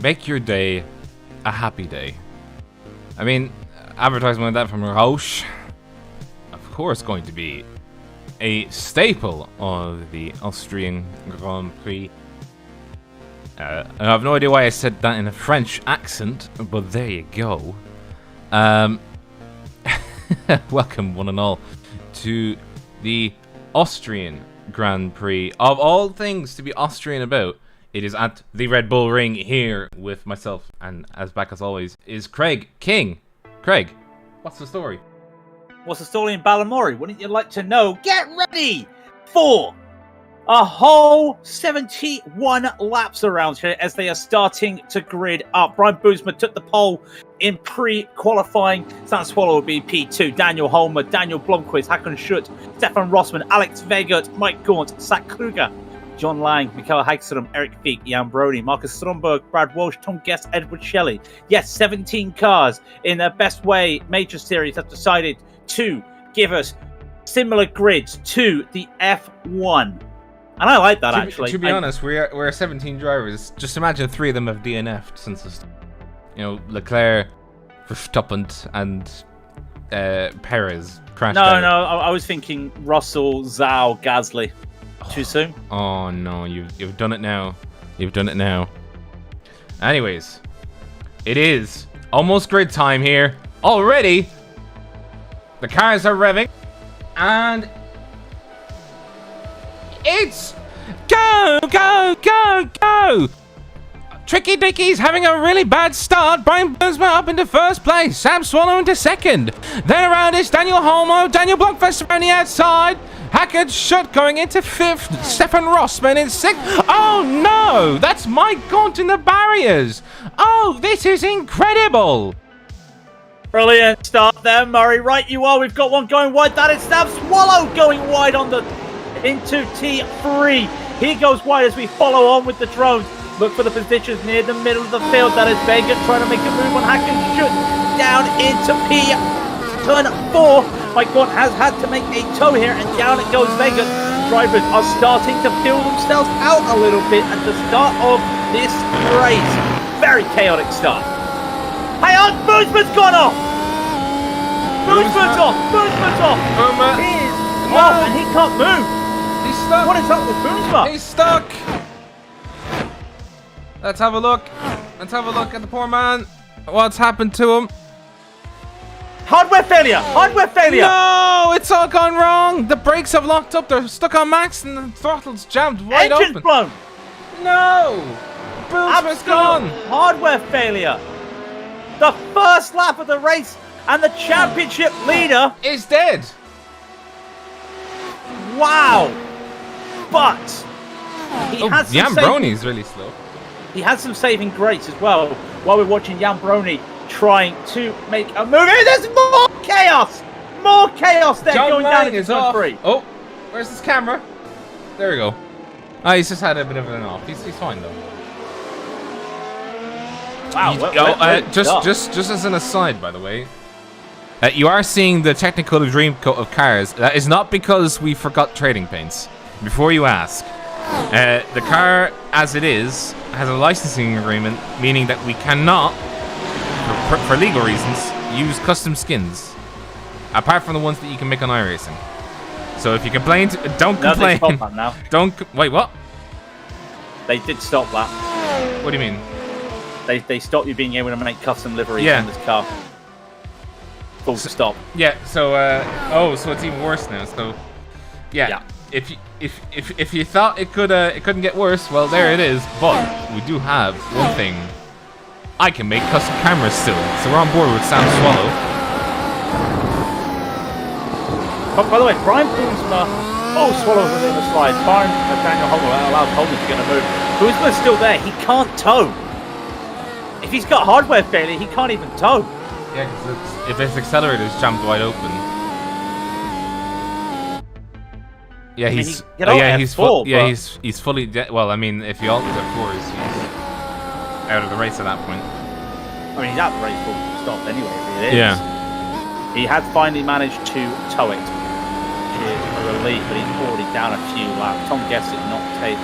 Make your day a happy day. I mean, advertisement like that from Roush, of course, going to be a staple of the Austrian Grand Prix. I have no idea why I said that in a French accent, but there you go. Welcome, one and all, to the Austrian Grand Prix. Of all things to be Austrian about, it is at the Red Bull Ring here with myself, and as back as always is Craig King. Craig, what's the story? What's the story in Ballamori? Wouldn't you like to know? Get ready for a whole 71 laps around here as they are starting to grid up. Brian Boozman took the pole in pre-qualifying. Stan Swallow will be P2. Daniel Holmer, Daniel Blomqvist, Hakon Schutt, Stefan Rossmann, Alex Vegert, Mike Gaunt, Zach Kruger, John Lang, Mikael Hagström, Eric Fiek, Jan Brody, Marcus Stromberg, Brad Walsh, Tom Guest, Edward Shelley. Yes, 17 cars in their Best Way Major Series have decided to give us similar grids to the F1. And I like that, actually. To be honest, we're 17 drivers. Just imagine 3 of them have DNF'd since this. You know, Leclerc, Verstappen, and Perez crashed out. No, I was thinking Russell, Zhou, Gasly. Too soon? Oh no, you've done it now. You've done it now. Anyways, it is almost grid time here. Already, the cars are revving, and it's go, go, go, go! Tricky Dickie's having a really bad start. Brian Boozman up into first place. Sam Swallow into second. Then around is Daniel Holmo. Daniel Blomqvist around the outside. Hackett Schutt going into fifth. Stefan Rossmann in sixth. Oh no! That's Mike Gaunt in the barriers. Oh, this is incredible. Brilliant start there, Murray. Right you are. We've got one going wide. That is Sam Swallow going wide into T3. He goes wide as we follow on with the drones. Look for the positions near the middle of the field. That is Vega trying to make a move on Hacken Schutt. Down into P. Turn 4. Mike Gaunt has had to make a toe here, and down it goes Vega. Drivers are starting to feel themselves out a little bit at the start of this race. Very chaotic start. Hang on, Boozman's gone off. Boozman's off. Boozman's off. He's off, and he can't move. He's stuck. What is up with Boozman? He's stuck. Let's have a look. Let's have a look at the poor man. What's happened to him? Hardware failure! Hardware failure! No! It's all gone wrong! The brakes have locked up, they're stuck on max, and the throttle's jammed wide Engine open. blown! No! Boozman's gone! Hardware failure! The first lap of the race, and the championship leader is dead! Wow! But he has some Jan Brony's really slow. He had some saving grace as well while we're watching Jan Brony trying to make a move. There's more chaos! More chaos there John going Lang down into is off. 3. Oh, where's his camera? There we go. Oh, he's just had a bit of an off. He's fine though. Wow. Just as an aside, by the way, you are seeing the technical dream coat of cars. That is not because we forgot trading paints. Before you ask, the car as it is has a licensing agreement, meaning that we cannot, for legal reasons, use custom skins, apart from the ones that you can make on iRacing. So if you complain, don't complain. They stopped that now. Wait, what? They did stop that. What do you mean? They stopped you being able to make custom liveries on this car. Full stop. Yeah. So so it's even worse now. So yeah. If you thought it couldn't get worse, well, there it is. But we do have one thing. I can make custom cameras still, so we're on board with Sam Swallow. But by the way, Brian Boozman, Swallow's within the slide. Daniel Holmer allowed Holmer to get a move. Boozman's still there. He can't tow. If he's got hardware failure, he can't even tow. Yeah, because if his accelerator is jammed wide open. Yeah, he's fully. Well, I mean, if he alters F4, he's out of the race at that point. I mean, he's out of the race full stop anyway. It is. Yeah. He had finally managed to tow it, which is a relief, but he's already down a few laps. Tom Guess did not take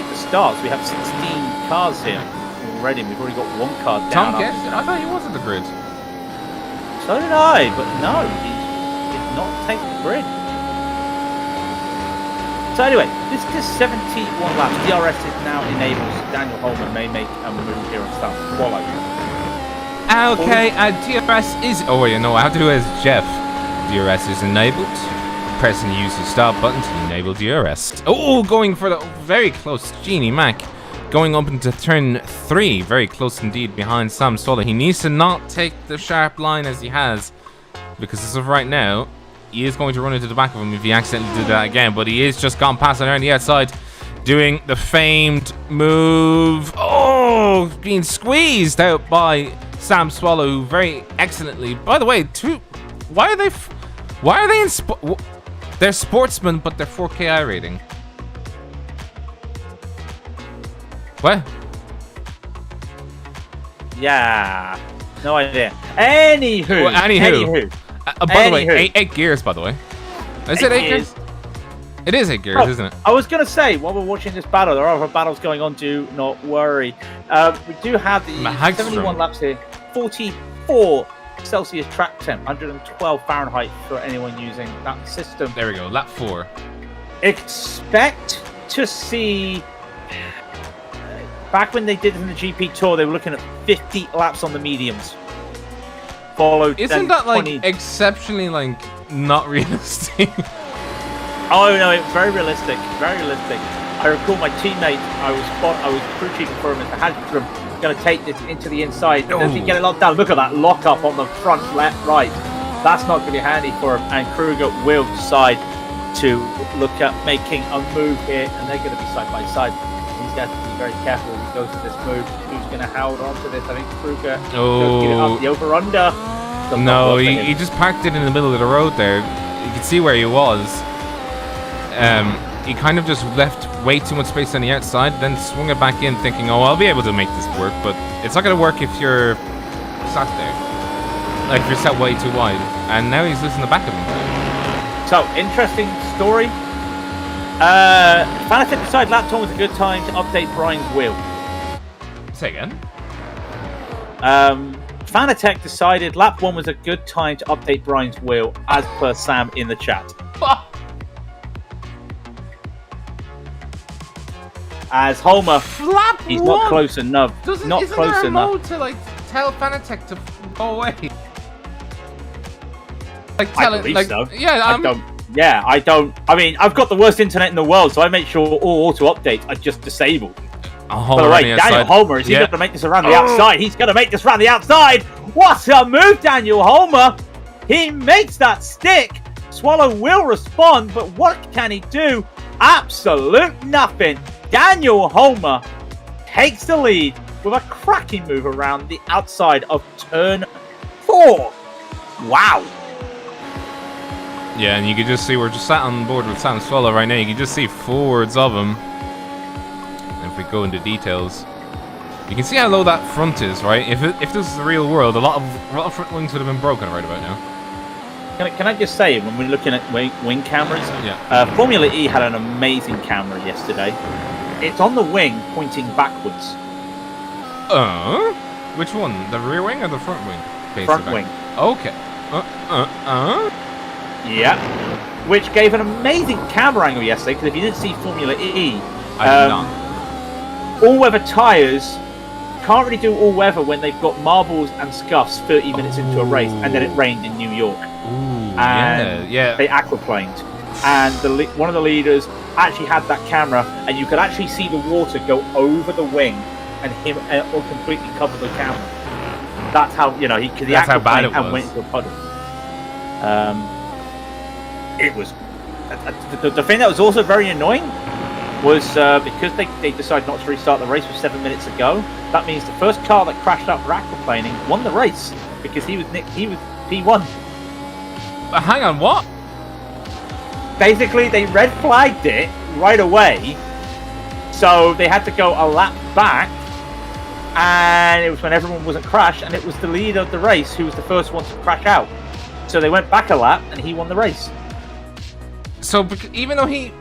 the start. So we have 16 cars here already. We've already got one car down. Tom Guess? I thought he was at the grid. So did I, but no, he did not take the grid. So anyway, this is 71 laps. DRS is now enabled, so Daniel Holman may make a move here and start to follow. Okay, DRS is... Oh, wait, no, I have to do it as Jeff. DRS is enabled. Press and use the start button to enable DRS. Oh, going for the... Very close. Genie Mac going up into turn 3. Very close indeed behind Sam Stoller. He needs to not take the sharp line as he has, because as of right now, he is going to run into the back of him if he accidentally did that again. But he is just gone past it around the outside, doing the famed move. Oh, being squeezed out by Sam Swallow very excellently. By the way, why are they in they're sportsmen, but they're 4KI rating. What? Yeah, no idea. Anywho. By the way, 8 gears, by the way. Is it 8 gears? It is 8 gears, isn't it? I was going to say, while we're watching this battle, there are other battles going on, do not worry. We do have the 71 laps here, 44 Celsius track temp, 112 Fahrenheit for anyone using that system. There we go, lap 4. Expect to see... Back when they did it in the GP Tour, they were looking at 50 laps on the mediums. Isn't that like 20... exceptionally like not realistic? Oh no, it's very realistic. Very realistic. I recall my teammate. I was crew chiefing for him at the Hadron, going to take this into the inside. And as he get it locked down, look at that lock up on the front, left, right. That's not going to be handy for him. And Kruger will decide to look at making a move here, and they're going to be side by side. He's got to be very careful as he goes to this move. Who's going to hold on to this? I think Kruger. Get it up the over-under. No, he just parked it in the middle of the road there. You could see where he was. He kind of just left way too much space on the outside, then swung it back in thinking, oh, I'll be able to make this work, but it's not going to work if you're sat there. Like, if you're sat way too wide. And now he's losing the back of him. So, interesting story. Fanatec decided lap 1 was a good time to update Brian's wheel. Say again? Fanatec decided lap 1 was a good time to update Brian's wheel, as per Sam in the chat. As Homer, he's not close enough. Isn't there a mode to like tell Fanatec to go away? Like tell it, like so. Yeah, I don't. I mean, I've got the worst internet in the world, so I make sure all auto updates are just disabled. By the way, Daniel Homer, is he going to make this around the outside? He's going to make this around the outside. What a move, Daniel Homer! He makes that stick. Swallow will respond, but what can he do? Absolute nothing. Daniel Homer takes the lead with a cracking move around the outside of turn 4. Wow. Yeah, and you can just see we're just sat on board with Sam Swallow right now. You can just see forwards of him. And if we go into details, you can see how low that front is, right? If this is the real world, a lot of front wings would have been broken right about now. Can I just say, when we're looking at wing cameras, Formula E had an amazing camera yesterday. It's on the wing pointing backwards. Which one? The rear wing or the front wing? Front wing. Okay. Yeah. Which gave an amazing camera angle yesterday, because if you didn't see Formula E, I did not. All-weather tyres can't really do all-weather when they've got marbles and scuffs 30 minutes into a race, and then it rained in New York. And they aquaplaned. And one of the leaders actually had that camera, and you could actually see the water go over the wing and him or completely cover the camera. That's how, he aquaplaned and went into a puddle. It was the thing that was also very annoying was because they decided not to restart the race with 7 minutes ago. That means the first car that crashed up for aquaplaning won the race because he was P1. Hang on, what? basically they red flagged it right away, so they had to go a lap back, and it was when everyone wasn't crashed, and it was the leader of the race who was the first one to crash out. So they went back a lap, and he won the race. So even though he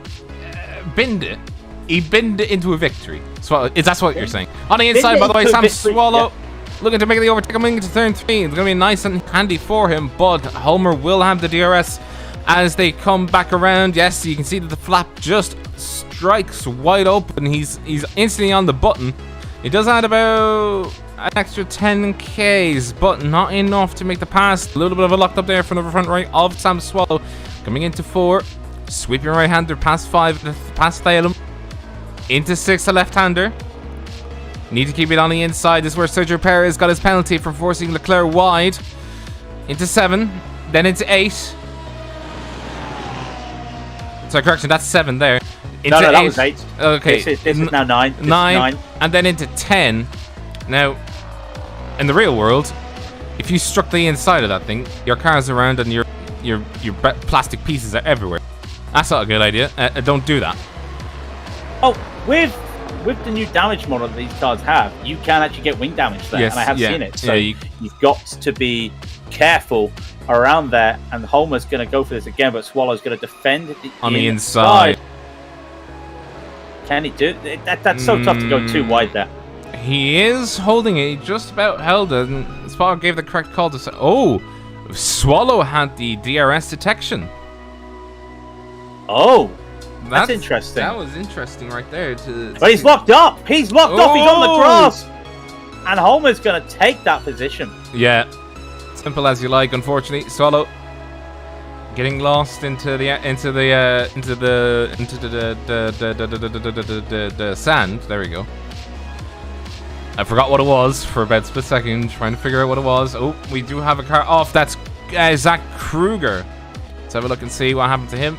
binned it, he binned it into a victory. So that's what you're saying. On the inside, by the way, Sam Swallow looking to make the overtake coming into turn 3. It's going to be nice and handy for him, but Homer will have the DRS as they come back around. Yes, you can see that the flap just strikes wide open. He's instantly on the button. He does add about an extra 10 Ks, but not enough to make the pass. A little bit of a locked up there from the front right of Sam Swallow. Coming into 4. Sweeping right-hander past 5, past Thalem. Into 6, a left-hander. Need to keep it on the inside. This is where Sergio Perez got his penalty for forcing Leclerc wide. Into 7, then into 8. Sorry, correction, that's 7 there. Into No, that was 8. Okay. This is now 9. 9, and then into 10. Now, in the real world, if you struck the inside of that thing, your car's around and your plastic pieces are everywhere. That's not a good idea. Don't do that. Oh, with the new damage model that these cars have, you can actually get wing damage there, Yes, and I have yeah, seen it. So yeah, you've got to be careful around there, and Homer's going to go for this again, but Swallow's going to defend On the inside. Can he do it? That's so tough to go too wide there. He is holding it. He just about held it, and Spotter gave the correct call to say, oh, Swallow had the DRS detection. Oh, that's interesting. That was interesting right there. But he's locked up. He's locked off. He's on the grass. And Homer's going to take that position. Yeah. Simple as you like, unfortunately. Swallow getting lost into the sand. There we go. I forgot what it was for about a split second, trying to figure out what it was. Oh, we do have a car off. That's Zach Kruger. Let's have a look and see what happened to him.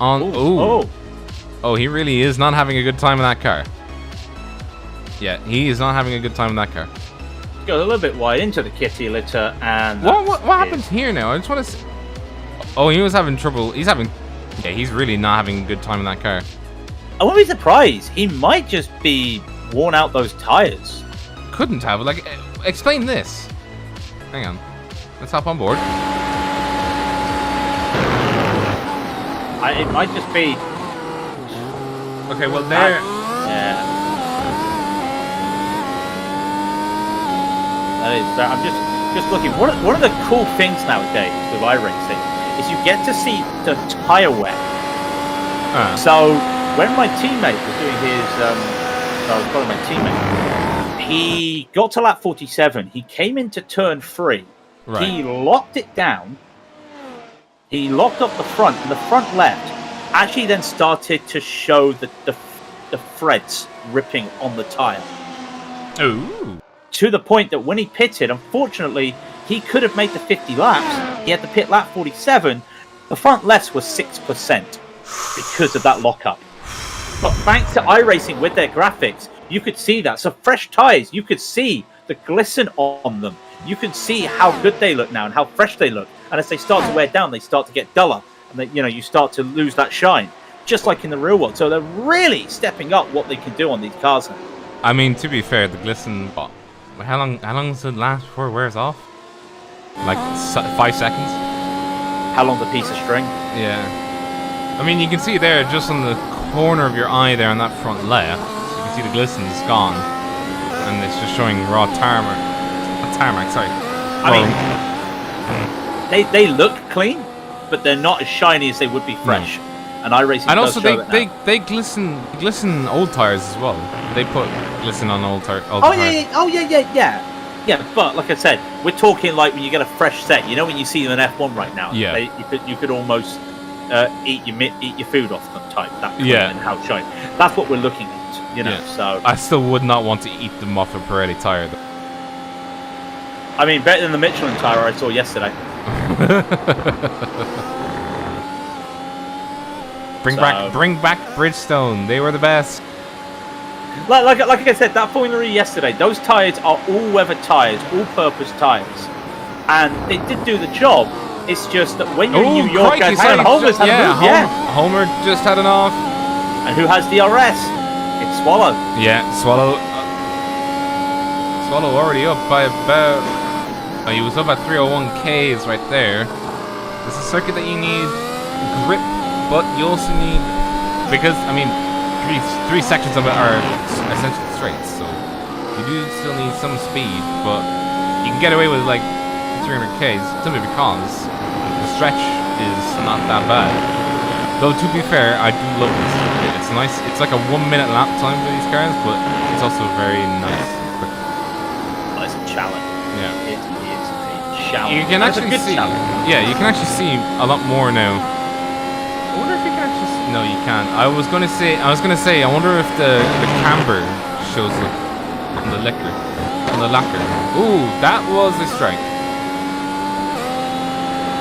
Oh, he really is not having a good time in that car. Yeah, he is not having a good time in that car. Goes a little bit wide into the kitty litter, and what happens here now? I just want to see. Oh, he was having trouble. He's really not having a good time in that car. I wouldn't be surprised. He might just be worn out those tires. Couldn't have. Like, explain this. Hang on. Let's hop on board. It might just be. Okay, well there. Yeah. That is. I'm just looking. One of the cool things nowadays with iRacing is you get to see the tire wear. So when my teammate was doing his, I was calling my teammate. He got to lap 47. He came into turn 3. Right. He locked it down. He locked up the front, and the front left actually then started to show the threads ripping on the tire. Ooh. To the point that when he pitted, unfortunately, he could have made the 50 laps. He had to pit lap 47. The front lefts were 6% because of that lockup. But thanks to iRacing with their graphics, you could see that. So fresh tires, you could see the glisten on them. You can see how good they look now and how fresh they look. And as they start to wear down, they start to get duller, and you start to lose that shine, just like in the real world. So they're really stepping up what they can do on these cars now. I mean, to be fair, the glisten. How long does it last before it wears off? Like 5 seconds. How long's a piece of string? Yeah. I mean, you can see there, just on the corner of your eye there on that front left, you can see the glisten's gone, and it's just showing raw tarmac. Tarmac, sorry. I mean, they look clean, but they're not as shiny as they would be fresh. No. And iRacing and does also show they glisten old tires as well. They put glisten on old tires. Yeah. But like I said, we're talking like when you get a fresh set. You know when you see them in F1 right now. Yeah. You could almost eat your food off them type. That clean and how shiny. That's what we're looking at. Yeah. So I still would not want to eat them off a Pirelli tire though. I mean, better than the Michelin tire I saw yesterday. Bring back Bridgestone. They were the best. Like I said, that Formula E yesterday, those tires are all-weather tires, all-purpose tires, and they did do the job. It's just that when you're in Oh, New York, crikey, hang on, Homer's had a move, Homer just had an off. And who has DRS? It's Swallow. Yeah, Swallow. Swallow already up by about... Oh, he was up at 301 Ks right there. This is a circuit that you need grip, but you also need... Because, I mean, three sections of it are essentially straights, so you do still need some speed, but you can get away with, like, 300 Ks simply because the stretch is not that bad. Though, to be fair, I do love this. It's nice. It's like a 1 minute lap time for these cars, but it's also very nice. Oh, it's a challenge. Yeah. It is a challenge. You can actually see. Challenge. Yeah, you can actually see a lot more now. I wonder if you can actually see. No, you can't. I was gonna say. I wonder if the camber shows up on the lacquer. Ooh, that was a strike.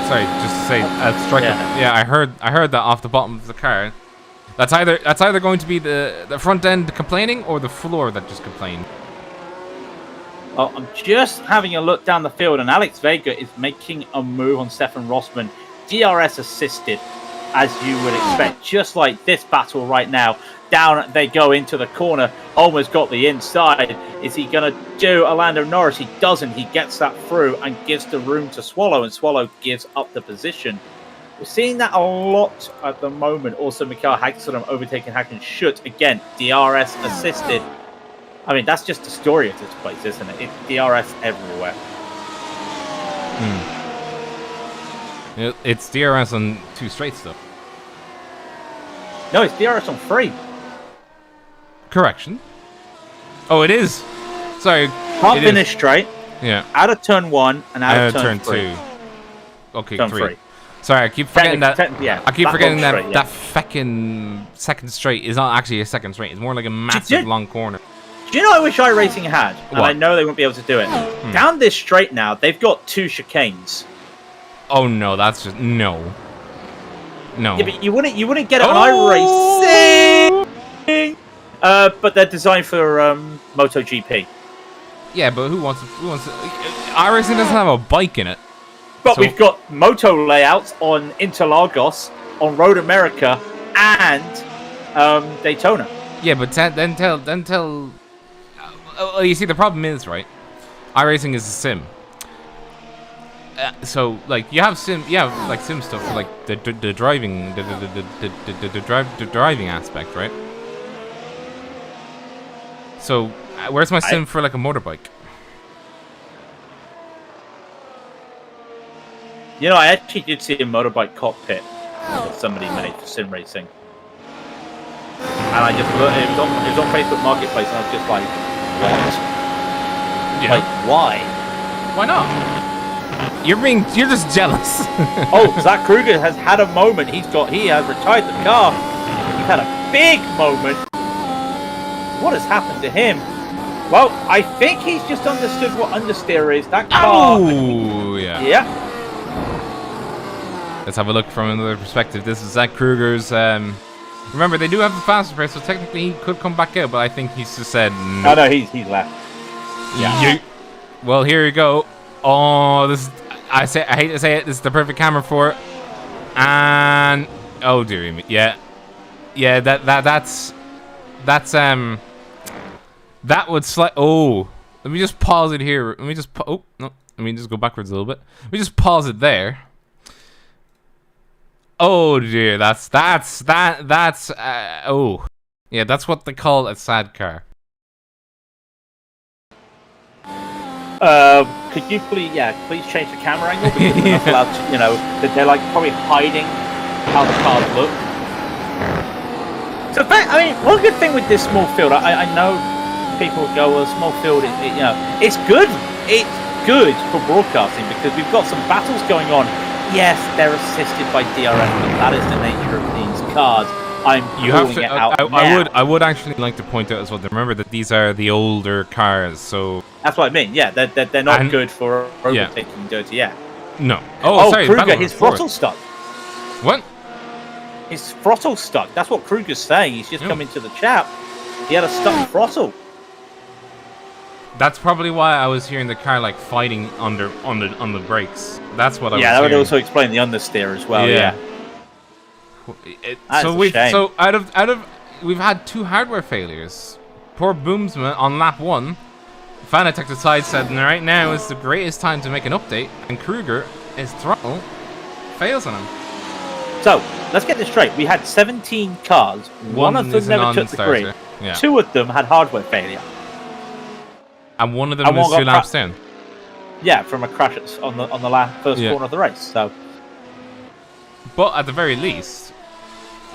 Sorry, just to say a strike. Yeah, I heard that off the bottom of the car. That's either going to be the front end complaining or the floor that just complained. Well, I'm just having a look down the field, and Alex Vega is making a move on Stefan Rossmann. DRS assisted, as you would expect, just like this battle right now. Down they go into the corner. Almost got the inside. Is he going to do a Lando Norris? He doesn't. He gets that through and gives the room to Swallow, and Swallow gives up the position. We're seeing that a lot at the moment. Also, Mikael Hagström overtaking Hagen-Schutt. Again, DRS assisted. I mean, that's just the story of this place, isn't it? It's DRS everywhere. It's DRS on 2 straight stuff. No, it's DRS on 3. Correction. Oh, it is. Sorry. Can't finish straight. Yeah. Out of turn 1 and out of turn 3. 2. Okay, turn 3. Sorry, I keep forgetting that. Yeah, I keep forgetting that straight, that feckin' second straight is not actually a second straight. It's more like a massive long corner. Do you know what I wish iRacing had? And I know they won't be able to do it. Down this straight now, they've got 2 chicanes. Oh no, that's just no. No. Yeah, but you wouldn't get it on iRacing. But they're designed for MotoGP. Yeah, but who wants to iRacing doesn't have a bike in it. But we've got moto layouts on Interlagos, on Road America, and Daytona. Yeah, but then tell. You see, the problem is, right? iRacing is a sim. So like you have sim stuff for like the driving the driving aspect, right? So where's my sim for like a motorbike? You know, I actually did see a motorbike cockpit that somebody made for sim racing, and I just looked. It was on Facebook Marketplace, and I was just like, what? Yeah. Like, why? Why not? You're just jealous. Oh, Zach Kruger has had a moment. He has retired the car. He's had a big moment. What has happened to him? Well, I think he's just understood what understeer is. That car. Oh, yeah. Yeah. Let's have a look from another perspective. This is Zach Kruger's. Remember, they do have the fastest race, so technically he could come back out, but I think he's just said no. Oh, no, he's left. Yeah. Well, here you go. Oh, this. I hate to say it. This is the perfect camera for it. And oh dear me, yeah. That's that would slide. Oh, let me just pause it here. Let me just oh no. Let me just go backwards a little bit. Let me just pause it there. Oh dear, that's oh yeah, that's what they call a sad car. Could you please change the camera angle, because we're not allowed to, that they're like probably hiding how the cars look. So I mean, one good thing with this small field, I know people go, well, small field, it's good. It's good for broadcasting because we've got some battles going on. Yes, they're assisted by DRS, but that is the nature of these cars. I would actually like to point out as well. Remember that these are the older cars, so that's what I mean. Yeah, they're not good for overtaking dirty. Yeah. No. Oh, sorry. Kruger, his throttle stuck. What? His throttle stuck. That's what Kruger's saying. He's just come into the chat. He had a stuck throttle. That's probably why I was hearing the car like fighting on the brakes. That's what I was Yeah, that would hearing. also explain the understeer as well. Yeah. So out of we've had 2 hardware failures. Poor Boomsman on lap 1. Fanatec decides that right now is the greatest time to make an update, and Kruger, his throttle, fails on him. So let's get this straight. We had 17 cars. One of them is a never took the non-starter. grid. Yeah. 2 of them had hardware failure. And one of them was 2 laps down. Yeah, from a crash on the first corner of the race. So, but at the very least,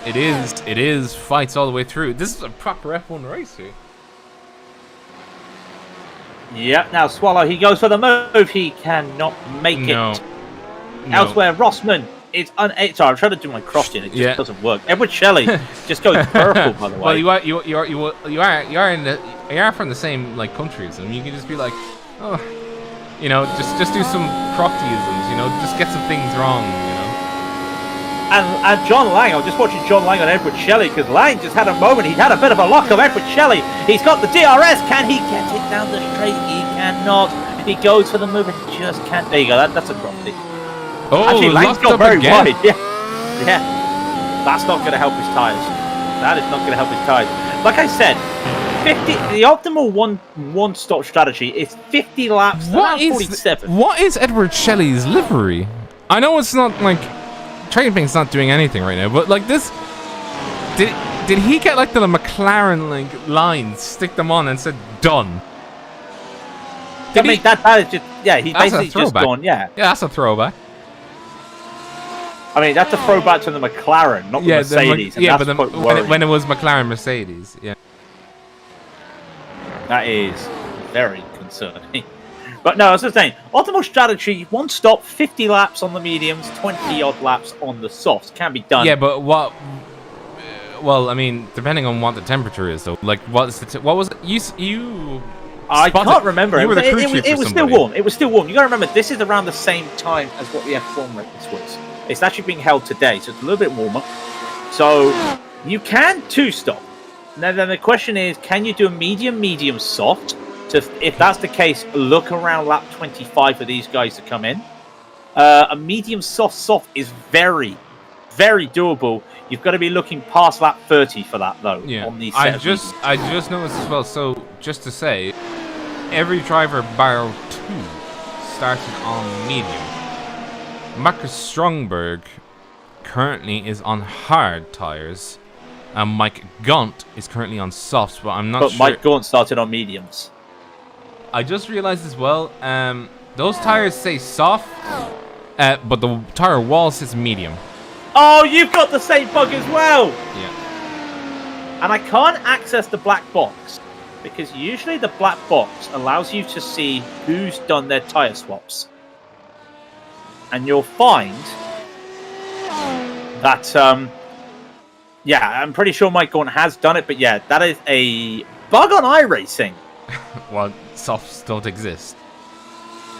it is fights all the way through. This is a proper F1 race here. Yeah. Now Swallow, he goes for the move. He cannot make it. Elsewhere, Rossman is sorry, I'm trying to do my crossing. It just doesn't work. Edward Shelley just goes purple, by the way. Well, you are from the same like countries, and you can just be like, oh, you know, just do some croftyisms, you know, just get some things wrong, you know. And John Lang, I was just watching John Lang on Edward Shelley because Lang just had a moment. He had a bit of a lock of Edward Shelley. He's got the DRS. Can he get it down the straight? He cannot. He goes for the move and he just can't. There you go. That's a crofty. Oh, actually, Lang's got very again. wide. Yeah. That's not going to help his tyres. That is not going to help his tyres. Like I said, the optimal one-stop strategy is 50 laps. What is 47. What is Edward Shelley's livery? I know it's not like Trading Paint's not doing anything right now, but like this, did he get like the McLaren like lines, stick them on, and said done? I mean that is just he basically just gone that's a throwback. I mean, that's a throwback to the McLaren, not the Mercedes. But when it was McLaren Mercedes, that is very concerning. But no, as I was saying, optimal strategy: 1 stop, 50 laps on the mediums, 20 odd laps on the softs can be done. Yeah, but what? Well, I mean, depending on what the temperature is, though. Like, what was it? You I can't remember. You were the crew chief it was still warm. It was still warm. You got to remember, this is around the same time as what the F1 race was. It's actually being held today, so it's a little bit warmer. So you can 2-stop. Now then the question is, can you do a medium, soft? So if that's the case, look around lap 25 for these guys to come in. A medium, soft is very, very doable. You've got to be looking past lap 30 for that, though. Yeah. On these I just noticed as well. So just to say, every driver bar 2 started on medium. Marcus Strongberg currently is on hard tires, and Mike Gaunt is currently on softs, but I'm not sure. But Mike Gaunt started on mediums. I just realized as well, those tires say soft, but the tire wall says medium. Oh, you've got the same bug as well! Yeah. And I can't access the black box, because usually the black box allows you to see who's done their tire swaps. And you'll find that, I'm pretty sure Mike Gaunt has done it, but yeah, that is a bug on iRacing. Well, softs don't exist.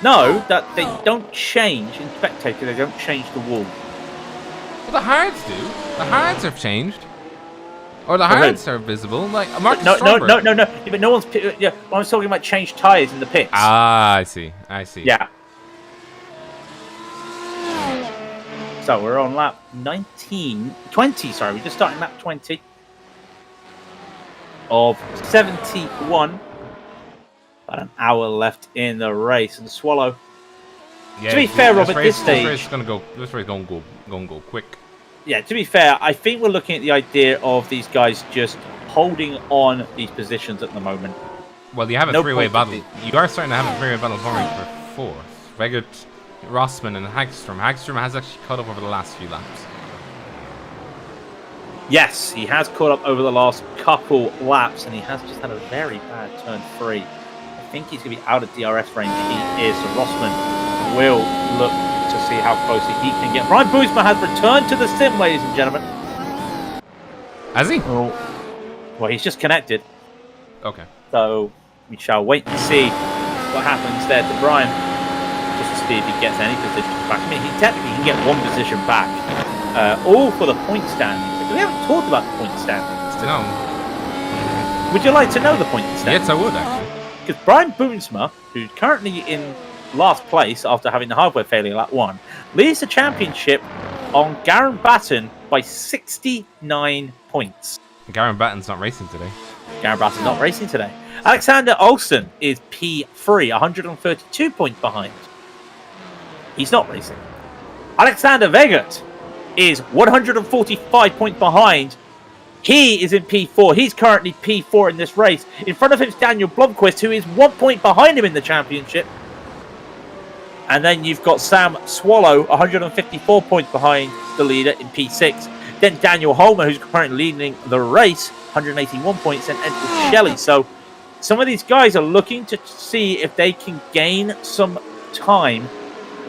No, that they don't change in Spectator. They don't change the wall. Well, the hards do. The hards have changed, or the hards are visible. Like Marcus Strongberg. No. Yeah, but no one's. Yeah, I was talking about changed tires in the pits. Ah, I see. Yeah. So we're on lap 20. Sorry, we're just starting lap 20 of 71. About an hour left in the race, and Swallow. Yeah, to be fair, Rob, at this stage, this race is gonna go quick. Yeah, to be fair, I think we're looking at the idea of these guys just holding on these positions at the moment. Well, you have a three-way battle. You are starting to have a three-way battle forming for fourth. Vegert, Rossman, and Hagstrom. Hagstrom has actually caught up over the last few laps. Yes, he has caught up over the last couple laps, and he has just had a very bad turn 3. I think he's going to be out of DRS range. He is. So Rossman will look to see how closely he can get. Brian Boozman has returned to the sim, ladies and gentlemen. Has he? Oh. Well, he's just connected. Okay. So we shall wait and see what happens there to Brian. Just to see if he gets any position back. I mean, he technically can get one position back. All for the point standings. We haven't talked about the point standings. No. Would you like to know the point standings? Yes, I would, actually. Because Brian Boomsma, who's currently in last place after having the hardware failure in lap 1, leads the championship on Garen Batten by 69 points. Garen Batten's not racing today. Garen Batten's not racing today. Alexander Olsen is P3, 132 points behind. He's not racing. Alexander Vegert is 145 points behind. He is in P4. He's currently P4 in this race. In front of him is Daniel Blomqvist, who is 1 point behind him in the championship. And then you've got Sam Swallow, 154 points behind the leader in P6. Then Daniel Holmer, who's currently leading the race, 181 points, and Edward Shelley. So some of these guys are looking to see if they can gain some time,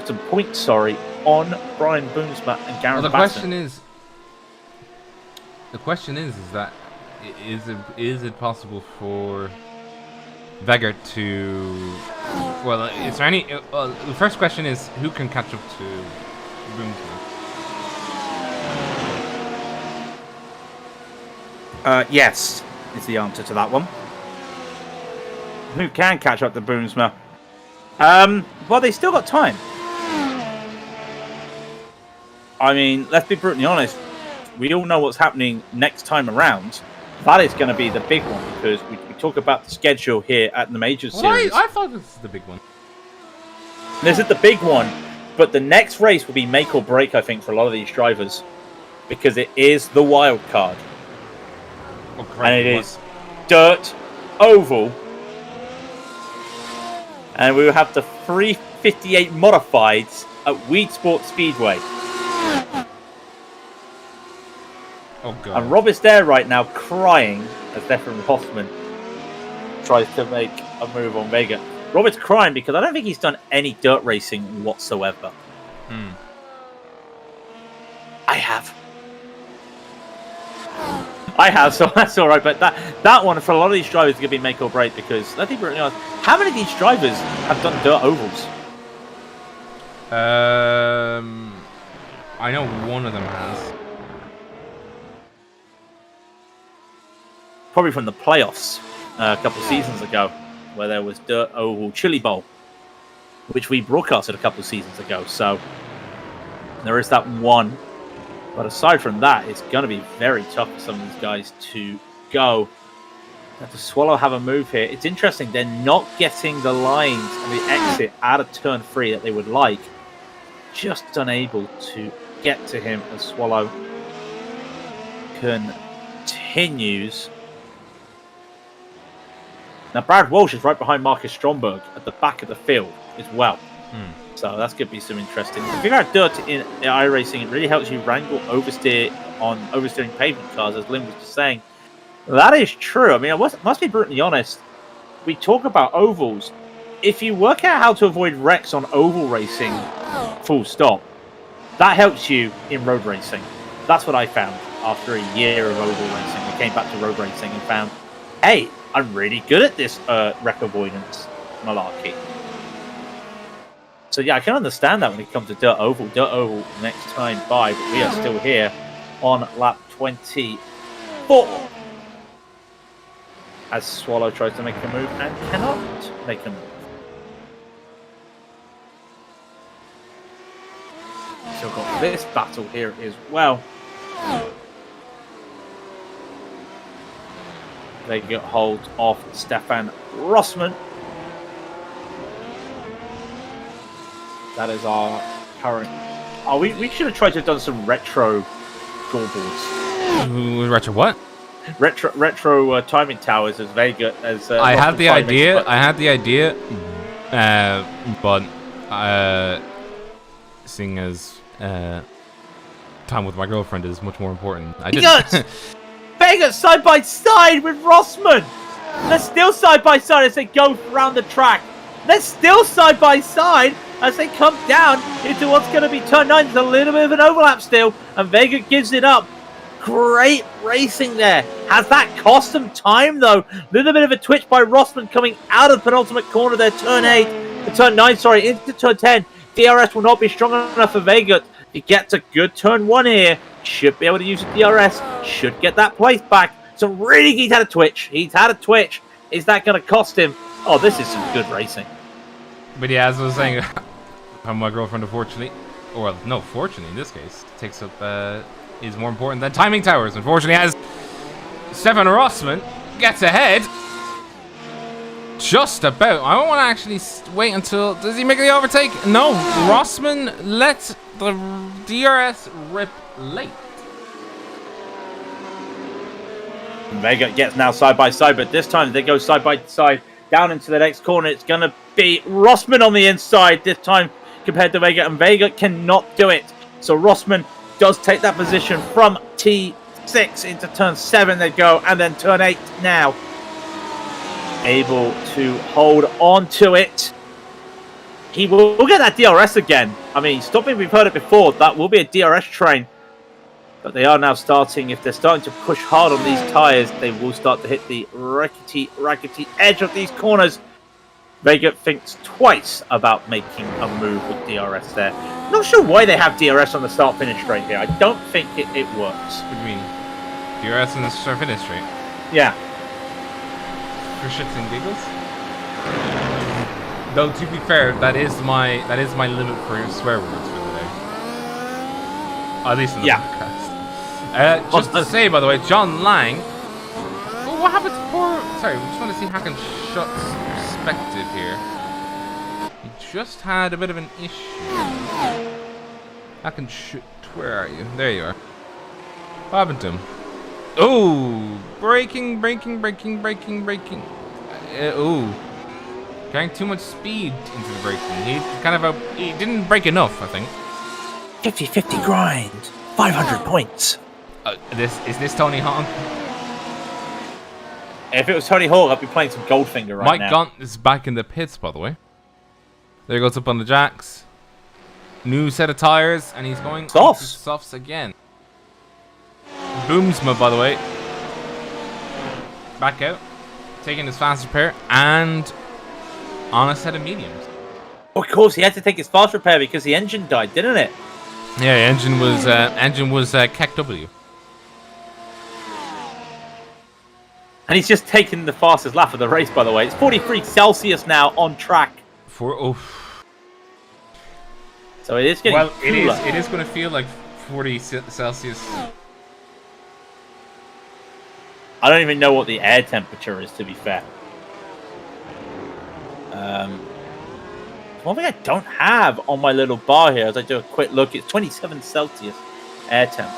some points, on Brian Boomsma and Garen Batten. The question is that is it possible for Vegert to? Well, is there any? The first question is who can catch up to Boomsma? Yes, is the answer to that one. Who can catch up to Boomsma? Well, they still got time. I mean, let's be brutally honest. We all know what's happening next time around. That is going to be the big one because we talk about the schedule here at the Major Series. I thought this was the big one. This is the big one, but the next race will be make or break, I think, for a lot of these drivers because it is the wild card. And it is dirt, oval, and we will have the 358 modifieds at Weed Sport Speedway. Oh God. And Rob is there right now crying as Stefan Hoffman tries to make a move on Vega. Rob is crying because I don't think he's done any dirt racing whatsoever. I have, so that's all right. But that one for a lot of these drivers is going to be make or break because let's be brutally honest. How many of these drivers have done dirt ovals? I know one of them has. Probably from the playoffs a couple of seasons ago, where there was dirt oval Chili Bowl, which we broadcasted a couple of seasons ago. So there is that one. But aside from that, it's going to be very tough for some of these guys to go. Now, to Swallow have a move here. It's interesting. They're not getting the lines and the exit out of turn 3 that they would like. Just unable to get to him as Swallow continues. Now, Brad Walsh is right behind Marcus Stromberg at the back of the field as well. So that's going to be some interesting. To figure out dirt in iRacing, it really helps you wrangle oversteer on oversteering pavement cars, as Lynn was just saying. That is true. I mean, I must be brutally honest. We talk about ovals. If you work out how to avoid wrecks on oval racing, full stop, that helps you in road racing. That's what I found after a year of oval racing. I came back to road racing and found, hey, I'm really good at this wreck avoidance malarkey. So yeah, I can understand that when it comes to dirt oval next time by, but we are still here on lap 24 as Swallow tries to make a move and cannot make a move. Still got this battle here as well. They get hold of Stefan Rossmann. That is our current. Oh, we should have tried to have done some retro scoreboards. Retro what? Retro timing towers as Vega as. I had the idea. But seeing as time with my girlfriend is much more important, I didn't. Vega side by side with Rossmann. They're still side by side as they go around the track. They're still side by side as they come down into what's going to be turn 9. There's a little bit of an overlap still, and Vega gives it up. Great racing there. Has that cost them time, though? A little bit of a twitch by Rossmann coming out of the penultimate corner there, turn 9, into turn 10. DRS will not be strong enough for Vega. He gets a good turn 1 here. Should be able to use the DRS. Should get that place back. So really, he's had a twitch. Is that going to cost him? Oh, this is some good racing. But yeah, as I was saying, my girlfriend, unfortunately, or well, no, fortunately in this case, takes up is more important than timing towers. Unfortunately, as Stefan Rossmann gets ahead, just about. I don't want to actually wait until. Does he make the overtake? No, Rossmann lets the DRS rip late. Vega gets now side by side, but this time they go side by side down into the next corner. It's going to be Rossmann on the inside this time compared to Vega, and Vega cannot do it. So Rossmann does take that position from T6 into turn 7 they go, and then turn 8 now. Able to hold on to it. He will get that DRS again. I mean, stop me, we've heard it before. That will be a DRS train. But they are now starting, if they're starting to push hard on these tyres, they will start to hit the rackety edge of these corners. Vega thinks twice about making a move with DRS there. Not sure why they have DRS on the start-finish straight here. I don't think it works. What do you mean? DRS on the start-finish straight? Yeah. For shits and giggles? Though, to be fair, that is my limit for swear words for the day. At least in the podcast. Just to say, by the way, John Lang. Oh, what happened to poor? Sorry, we just want to see Hacken Schutt's perspective here. He just had a bit of an issue. Hacken Schutt, where are you? There you are. What happened to him? Oh, braking. Oh, carrying too much speed into the braking. He didn't brake enough, I think. 50-50 grind. 500 points. Is this Tony Hawk? If it was Tony Hawk, I'd be playing some Goldfinger right now. Mike Gaunt is back in the pits, by the way. There he goes up on the jacks. New set of tires, and he's going softs again. Boomsma, by the way, back out, taking his fast repair, and on a set of mediums. Of course, he had to take his fast repair because the engine died, didn't it? Yeah, engine was KEKW. And he's just taken the fastest lap of the race, by the way. It's 43 Celsius now on track. So it is getting cooler. It is going to feel like 40 Celsius. I don't even know what the air temperature is, to be fair. One thing I don't have on my little bar here, as I do a quick look, it's 27 Celsius air temp.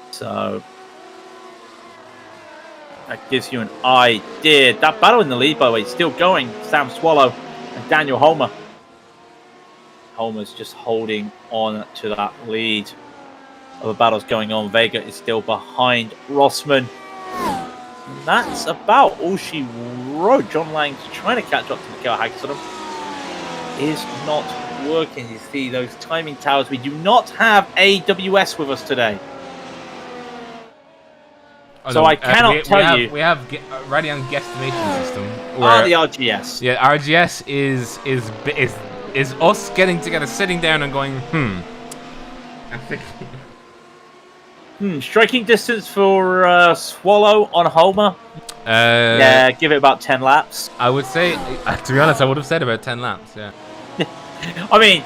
So that gives you an idea. That battle in the lead, by the way, is still going. Sam Swallow and Daniel Homer. Homer's just holding on to that lead. Other battles going on. Vega is still behind Rossmann. And that's about all she wrote. John Lang's trying to catch up to Mikael Hagström. Is not working. You see those timing towers. We do not have AWS with us today. So I cannot tell you. We have Raidillon guesstimation system. The RGS. Yeah, RGS is us getting together, sitting down and going, I think. Striking distance for Swallow on Homer. Yeah, give it about 10 laps. I would say, to be honest, I would have said about 10 laps, yeah. I mean,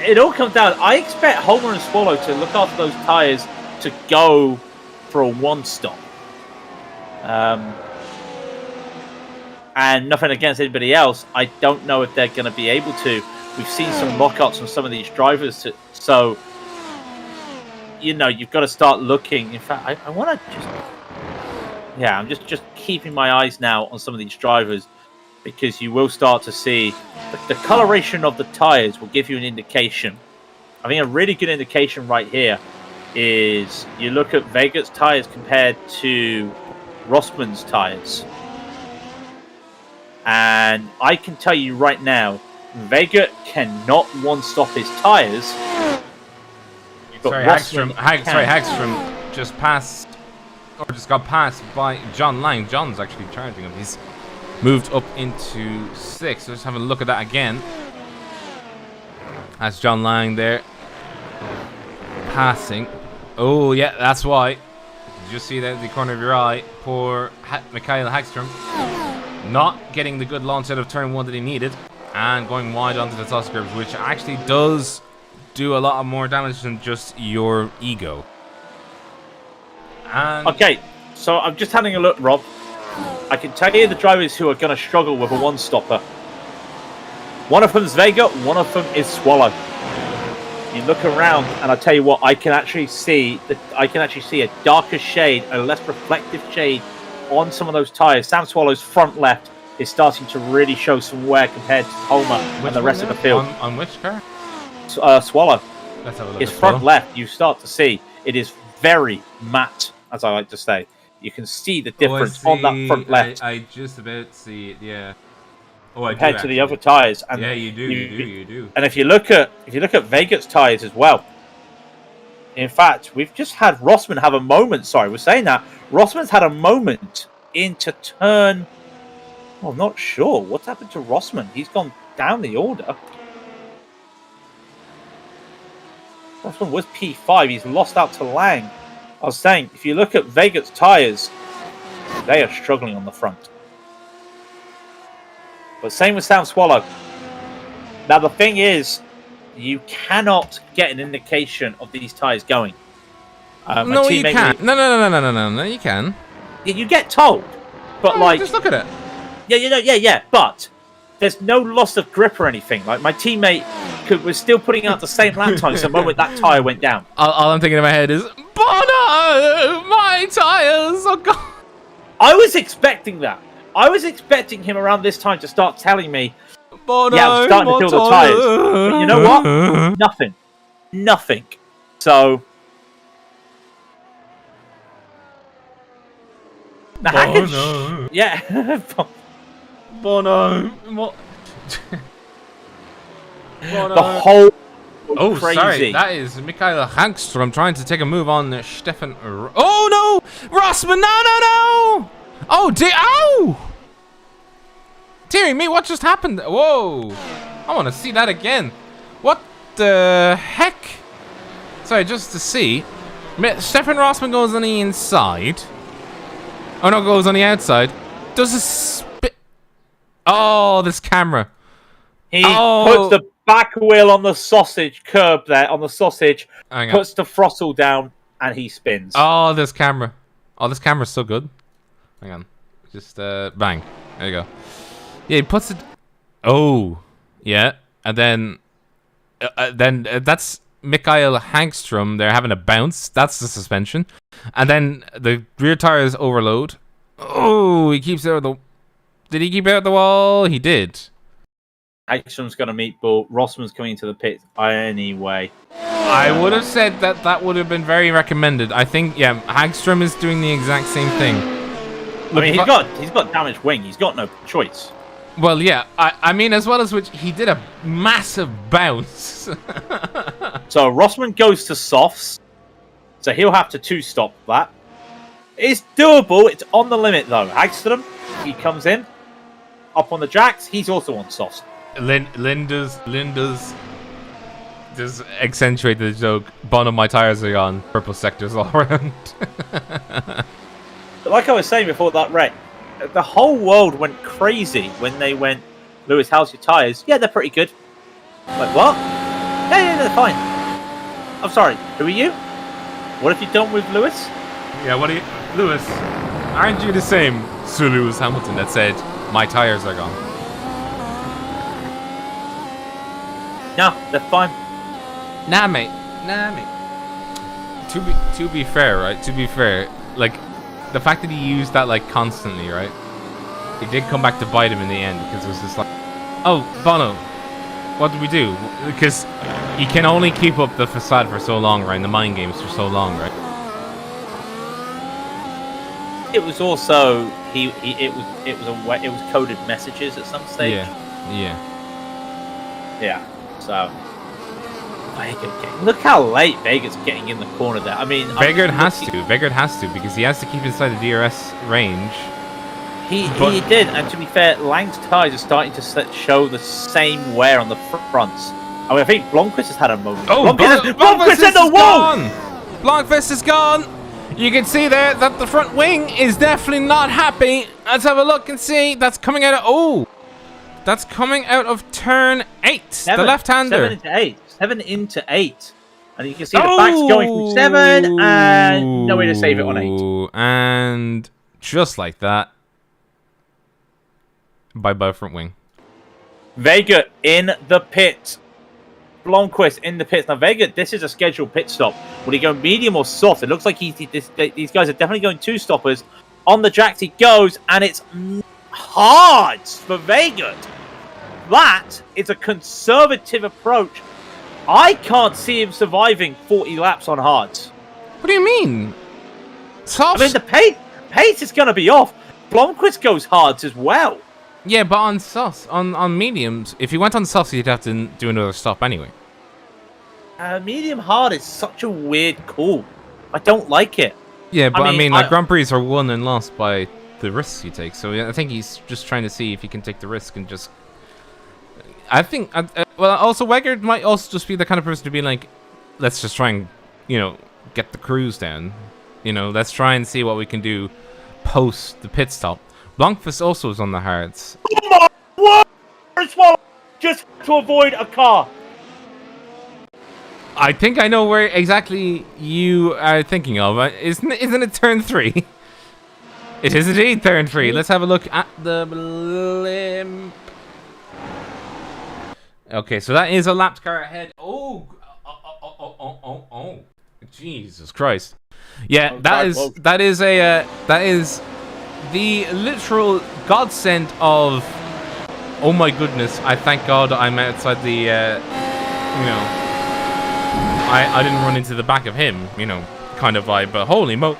it all comes down. I expect Homer and Swallow to look after those tyres to go for a one-stop. And nothing against anybody else. I don't know if they're going to be able to. We've seen some lockouts from some of these drivers. So, you've got to start looking. In fact, I want to just... Yeah, I'm just keeping my eyes now on some of these drivers, because you will start to see the coloration of the tyres will give you an indication. I think a really good indication right here is you look at Vega's tyres compared to Rossmann's tyres. And I can tell you right now, Vega cannot one-stop his tyres. Hagström just passed, or just got passed by John Lang. John's actually charging him. He's moved up into 6th. Let's have a look at that again. That's John Lang there. Passing. Oh, yeah, that's why. Did you see that in the corner of your eye? Poor Mikael Hagström. not getting the good launch out of turn 1 that he needed, and going wide onto the toss curbs, which actually does do a lot of more damage than just your ego. And okay, so I'm just having a look, Rob. I can tell you the drivers who are going to struggle with a one-stopper. One of them's Vega, one of them is Swallow. You look around, and I tell you what, I can actually see a darker shade, a less reflective shade on some of those tires. Sam Swallow's front left is starting to really show some wear compared to Homer and the rest of the field. On which car? Swallow. Let's have a look. His front left, you start to see it is very matte, as I like to say. You can see the difference on that front left. I just about see it, yeah. Oh, compared to the other tires. And yeah, you do. And if you look at Vega's tires as well. In fact, we've just had Rossman have a moment. Sorry, we're saying that Rossman's had a moment into turn. Well, I'm not sure what's happened to Rossman. He's gone down the order. Rossman was P5. He's lost out to Lang. I was saying, if you look at Vega's tires, they are struggling on the front. But same with Sam Swallow. Now, the thing is, you cannot get an indication of these tires going. No, you can't. No, you can. Yeah, you get told. But, just look at it. Yeah. But there's no loss of grip or anything. Like, my teammate was still putting out the same lap times the moment that tire went down. All I'm thinking in my head is, Bono, my tires are gone. I was expecting that. I was expecting him around this time to start telling me, Bono, yeah, I'm starting to feel the tires. But you know what? Nothing. So, Bono. Yeah. Bono. What? Bono. The whole crazy. Sorry, that is Michael Hangstrom trying to take a move on Stefan. Oh no, Rossman! No! Oh dear! Ow! Dearie me, what just happened? Whoa! I want to see that again. What the heck? Sorry, just to see. Stefan Rossman goes on the inside. Oh no, goes on the outside. Does a spit? Oh, this camera. He puts the back wheel on the sausage curb there, on the sausage, puts the throttle down, and he spins. Oh, this camera. Oh, this camera's so good. Hang on. Just, bang. There you go. Yeah, he puts it... Oh. Yeah. And then... that's Mikael Hangstrom. They're having a bounce. That's the suspension. And then the rear tires overload. Oh, he keeps out of the... Did he keep out of the wall? He did. Hagstrom's going to meet Bull. Rossman's coming into the pit anyway. I would have said that would have been very recommended. I think, yeah, Hagstrom is doing the exact same thing. Look, I mean, he's got damaged wing. He's got no choice. Well, yeah. I mean, as well as which, he did a massive bounce. So Rossman goes to softs. So he'll have to two-stop that. It's doable. It's on the limit, though. Hagstrom, he comes in. Up on the jacks. He's also on softs. Linda's just accentuated the joke. Bottom of my tires are gone. Purple sectors all around. But like I was saying before that wreck, the whole world went crazy when they went, Lewis, how's your tires? Yeah, they're pretty good. Like, what? Yeah, they're fine. I'm sorry, who are you? What have you done with Lewis? Yeah, what are you... Lewis, aren't you the same Sir Lewis Hamilton that said, my tires are gone? No, they're fine. Nah, mate. To be fair, right? To be fair, like, the fact that he used that, like, constantly, right? It did come back to bite him in the end, because it was just like, oh, Bono, what did we do? Because you can only keep up the facade for so long, right? And the mind games for so long, right? It was also it was coded messages at some stage. Yeah. So look how late Vega's getting in the corner there. I mean, Vegard has to because he has to keep inside the DRS range. He did, and to be fair, Lang's tires are starting to show the same wear on the fronts. I mean, I think Blomqvist has had a moment. Oh, Blomqvist hit the wall! Blomqvist is gone! You can see there that the front wing is definitely not happy. Let's have a look and see. That's coming out of... Oh! That's coming out of turn 8. The left-hander. 7 into 8. And you can see the back's going from 7 and no way to save it on 8. And just like that. Bye-bye front wing. Vega in the pit. Blomqvist in the pits. Now, Vega, this is a scheduled pit stop. Will he go medium or soft? It looks like these guys are definitely going 2 stoppers. On the jacks he goes, and it's hard for Vega. That is a conservative approach. I can't see him surviving 40 laps on hards. What do you mean? Soft? I mean, the pace is going to be off. Blomqvist goes hards as well. Yeah, but on softs, on mediums, if you went on softs, you'd have to do another stop anyway. Medium hard is such a weird call. I don't like it. Yeah, but I mean like Grand Prix are won and lost by the risks you take. So yeah, I think he's just trying to see if he can take the risk and just... I think... well, also, Weggard might also just be the kind of person to be like, let's just try and, get the cruise down. Let's try and see what we can do post the pit stop. Blomqvist also is on the hards. Oh my word! Just to avoid a car. I think I know where exactly you are thinking of. Isn't it turn 3? It is indeed turn 3. Let's have a look at the blimp. Okay, so that is a lapped car ahead. Oh. Jesus Christ. Yeah, that is the literal godsend of, oh my goodness, I thank God I'm outside the, I didn't run into the back of him, kind of vibe, but holy moly.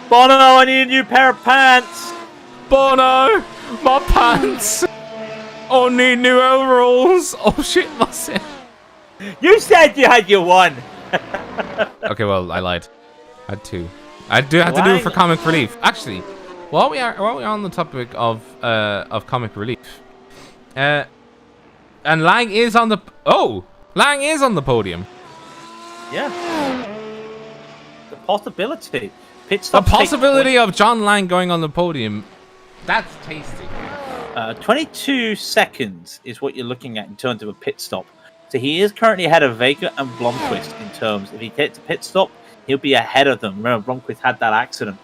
Bono, I need a new pair of pants. Bono, my pants. I need new overalls. Oh shit, myself. You said you had your one. Okay, well, I lied. I had 2. I do have to do it for comic relief. Actually, while we are on the topic of comic relief, and Lang is on the podium. Yeah. The possibility. The possibility of John Lang going on the podium. That's tasty. 22 seconds is what you're looking at in terms of a pit stop. So he is currently ahead of Vega and Blomqvist in terms. If he hits a pit stop, he'll be ahead of them. Remember, Blomqvist had that accident.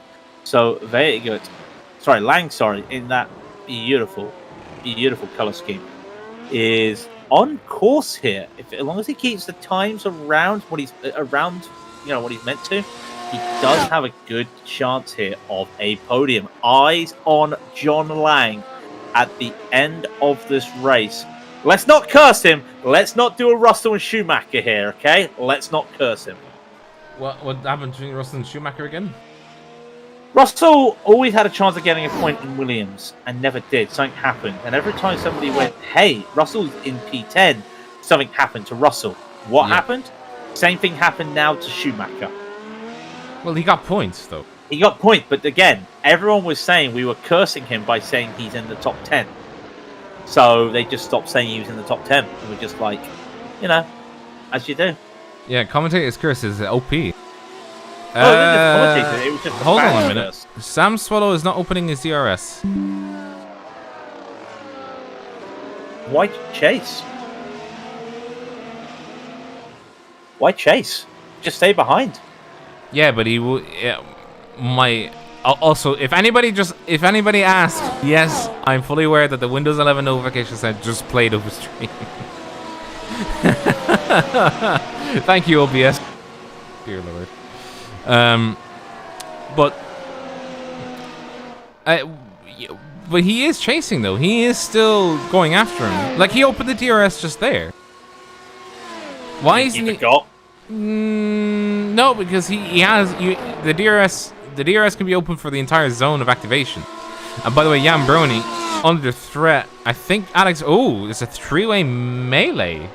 So Lang, in that beautiful color scheme, is on course here. As long as he keeps the times around what he's meant to, he does have a good chance here of a podium. Eyes on John Lang at the end of this race. Let's not curse him. Let's not do a Russell and Schumacher here, okay? Let's not curse him. What happened between Russell and Schumacher again? Russell always had a chance of getting a point in Williams and never did. Something happened. And every time somebody went, hey, Russell's in P10, something happened to Russell. What happened? Same thing happened now to Schumacher. Well, he got points, though. He got points, but again, everyone was saying we were cursing him by saying he's in the top 10. So they just stopped saying he was in the top 10. And we're just like, as you do. Yeah, commentator's curse is OP. It was just hold on a minute. Sam Swallow is not opening his DRS. Why chase? Why chase? Just stay behind. Yeah, but he will. Also, if anybody asks, yes, I'm fully aware that the Windows 11 notification said just played over stream. Thank you, OBS. Dear Lord. But he is chasing though. He is still going after him. Like he opened the DRS just there. Why isn't he? No, because he has the DRS. The DRS can be open for the entire zone of activation. And by the way, Yambroni under threat. I think Alex. Oh, it's a 3-way melee.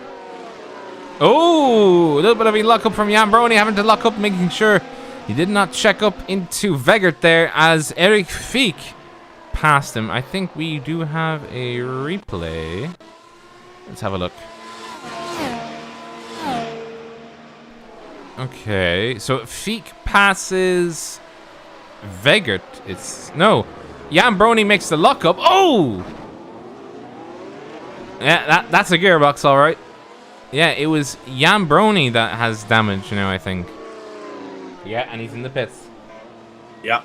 Oh, a little bit of a lock up from Yambroni, having to lock up, making sure he did not check up into Vegert there as Eric Fiek passed him. I think we do have a replay. Let's have a look. Okay, so Feek passes Vegert. Jambroni makes the lock up. Oh! Yeah, that's a gearbox, all right. Yeah, it was Jambroni that has damage now, I think. Yeah, and he's in the pits. Yeah.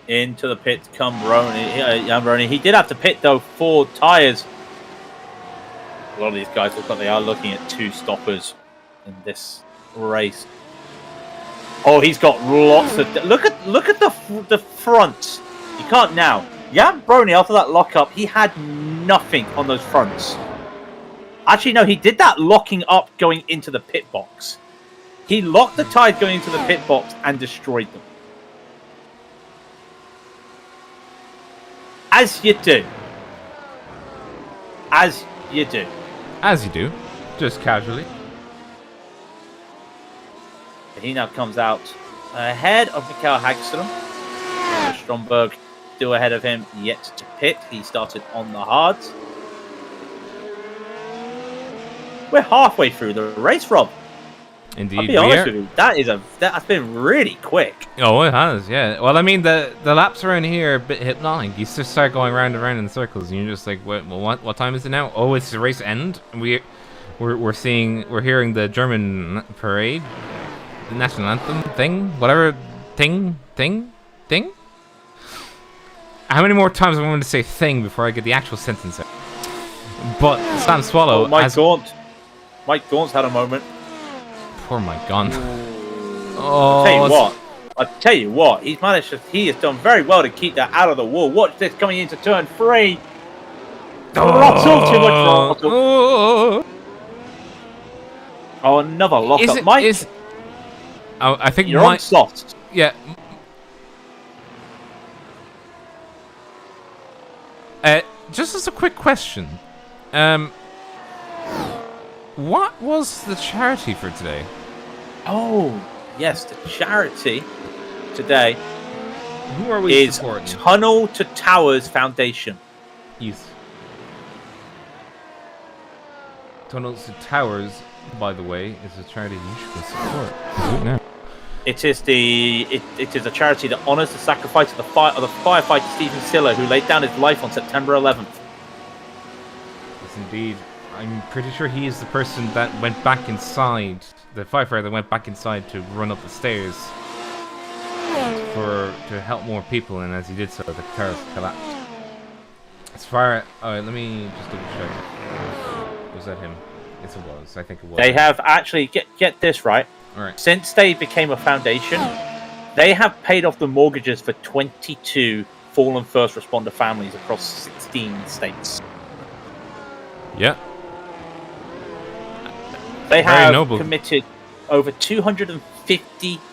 Into the pits come Jambroni. He did have to pit, though, 4 tyres. A lot of these guys look like they are looking at 2 stoppers in this race. Oh, he's got lots of... Look at the front. You can't now. Jambroni, after that lockup, he had nothing on those fronts. Actually, no, he did that locking up going into the pit box. He locked the tires going into the pit box and destroyed them. As you do. As you do. As you do. Just casually. He now comes out ahead of Mikael Hagström. Stromberg still ahead of him, yet to pit. He started on the hards. We're halfway through the race, Rob. Indeed, I'll be honest with you, that's been really quick. Oh, it has, yeah. Well, I mean, the laps around here are a bit hypnotic. You just start going round and round in circles, and you're just like, what time is it now? Oh, it's the race end. We're hearing the German parade, the national anthem thing, whatever thing. How many more times am I going to say thing before I get the actual sentence out? But Sam Swallow. Oh, Mike Gaunt's had a moment. Poor Mike Gaunt. Oh, I'll tell you what, he has done very well to keep that out of the wall. Watch this coming into turn 3. Throttle, too much throttle. Oh, another lockup. Mike, I think you're on soft. Yeah. Just as a quick question, what was the charity for today? Oh, yes, the charity today Who are we is supporting? Tunnel to Towers Foundation. Yes. Tunnels to Towers, by the way, is a charity you should support. Do it now. It is a charity that honours the sacrifice of the firefighter Stephen Siller, who laid down his life on September 11th. Yes, indeed. I'm pretty sure he is the person that went back inside, the firefighter that went back inside to run up the stairs to help more people, and as he did so, the cars collapsed. Let me just double check. Was that him? Yes, it was. I think it was. They have actually, get this right, Right. Since they became a foundation, they have paid off the mortgages for 22 fallen first responder families across 16 states. Yeah. They Very have noble. committed over $250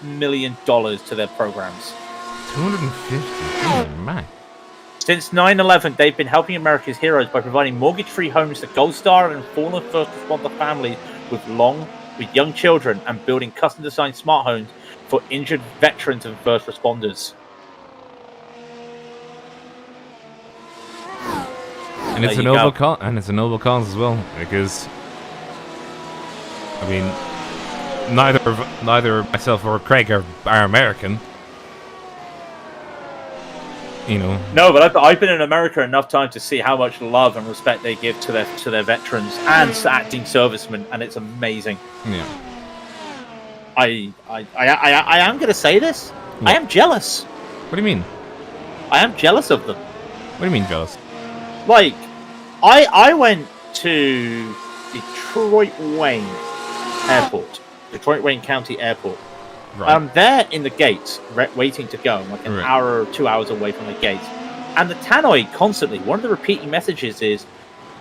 million to their programs. 250? Holy man. Since 9/11, they've been helping America's heroes by providing mortgage-free homes to Gold Star and fallen first responder families with young children, and building custom-designed smart homes for injured veterans and first responders. And it's a noble cause, as well, because I mean, neither myself or Craig are American. You know. No, but I've been in America enough times to see how much love and respect they give to their veterans and acting servicemen, and it's amazing. Yeah. I am going to say this. Yeah. I am jealous. What do you mean? I am jealous of them. What do you mean jealous? Like, I went to Detroit Wayne County Airport. Right. I'm there in the gates, waiting to go. I'm like an Right. hour or 2 hours away from the gates. And the tannoy constantly, one of the repeating messages is,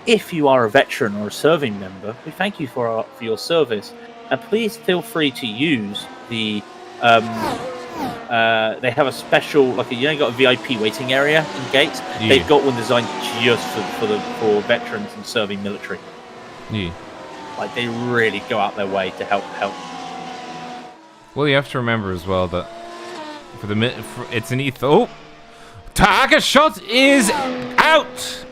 if you are a veteran or a serving member, we thank you for your service. And please feel free to use the... they have a special, like, got a VIP waiting area in gates. Yeah. They've got one designed just for veterans and serving military. Yeah. Like, they really go out their way to help. Well, you have to remember as well that it's an Oh! Target shot is out!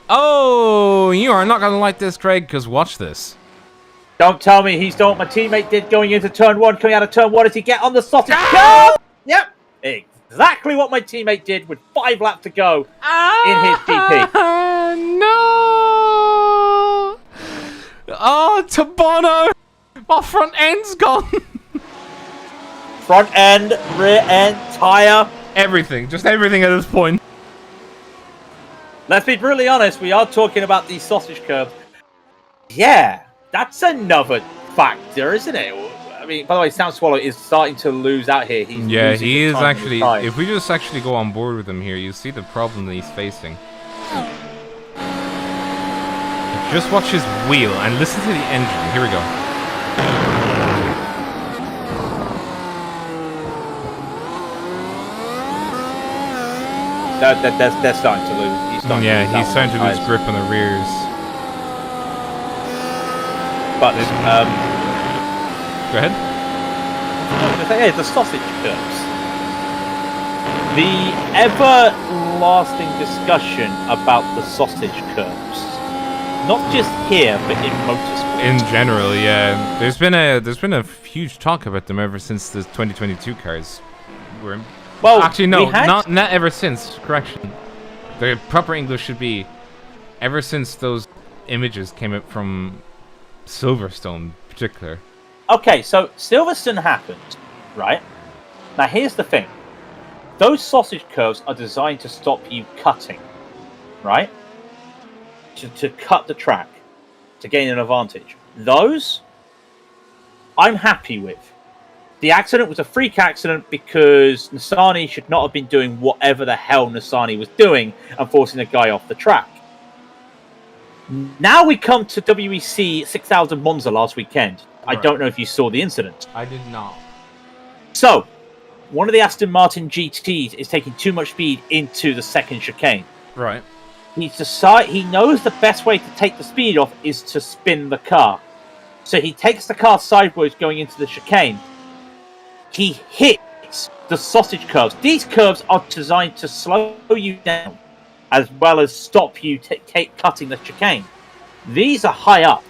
Oh, you are not going to like this, Craig, because watch this. Don't tell me he's done what my teammate did going into turn 1. Coming out of turn 1 as he get on the sausage curb. Yep. Exactly what my teammate did with 5 laps to go in his GP. No! Oh, Tabono! My front end's gone! Front end, rear end, tyre. Everything. Just everything at this point. Let's be brutally honest, we are talking about these sausage curbs. Yeah, that's another factor, isn't it? I mean, by the way, Sam Swallow is starting to lose out here. He is actually. If we just actually go on board with him here, you see the problem that he's facing. Just watch his wheel and listen to the engine. Here we go. They're starting to lose. He's starting to lose grip on the rears. But go ahead. Yeah, the sausage curbs. The ever-lasting discussion about the sausage curbs, not just here, but in motorsport. In general, yeah. There's been a huge talk about them ever since the 2022 cars were. Well, actually, no, not ever since. Correction. The proper English should be ever since those images came up from Silverstone, in particular. Okay, so Silverstone happened, right? Now, here's the thing. Those sausage curves are designed to stop you cutting, right? To cut the track, to gain an advantage. Those, I'm happy with. The accident was a freak accident because Nissany should not have been doing whatever the hell Nissany was doing and forcing the guy off the track. Now we come to WEC 6000 Monza last weekend. Right. I don't know if you saw the incident. I did not. So, one of the Aston Martin GTs is taking too much speed into the second chicane. Right. He knows the best way to take the speed off is to spin the car. So he takes the car sideways going into the chicane. He hits the sausage curves. These curves are designed to slow you down as well as stop you cutting the chicane. These are high up.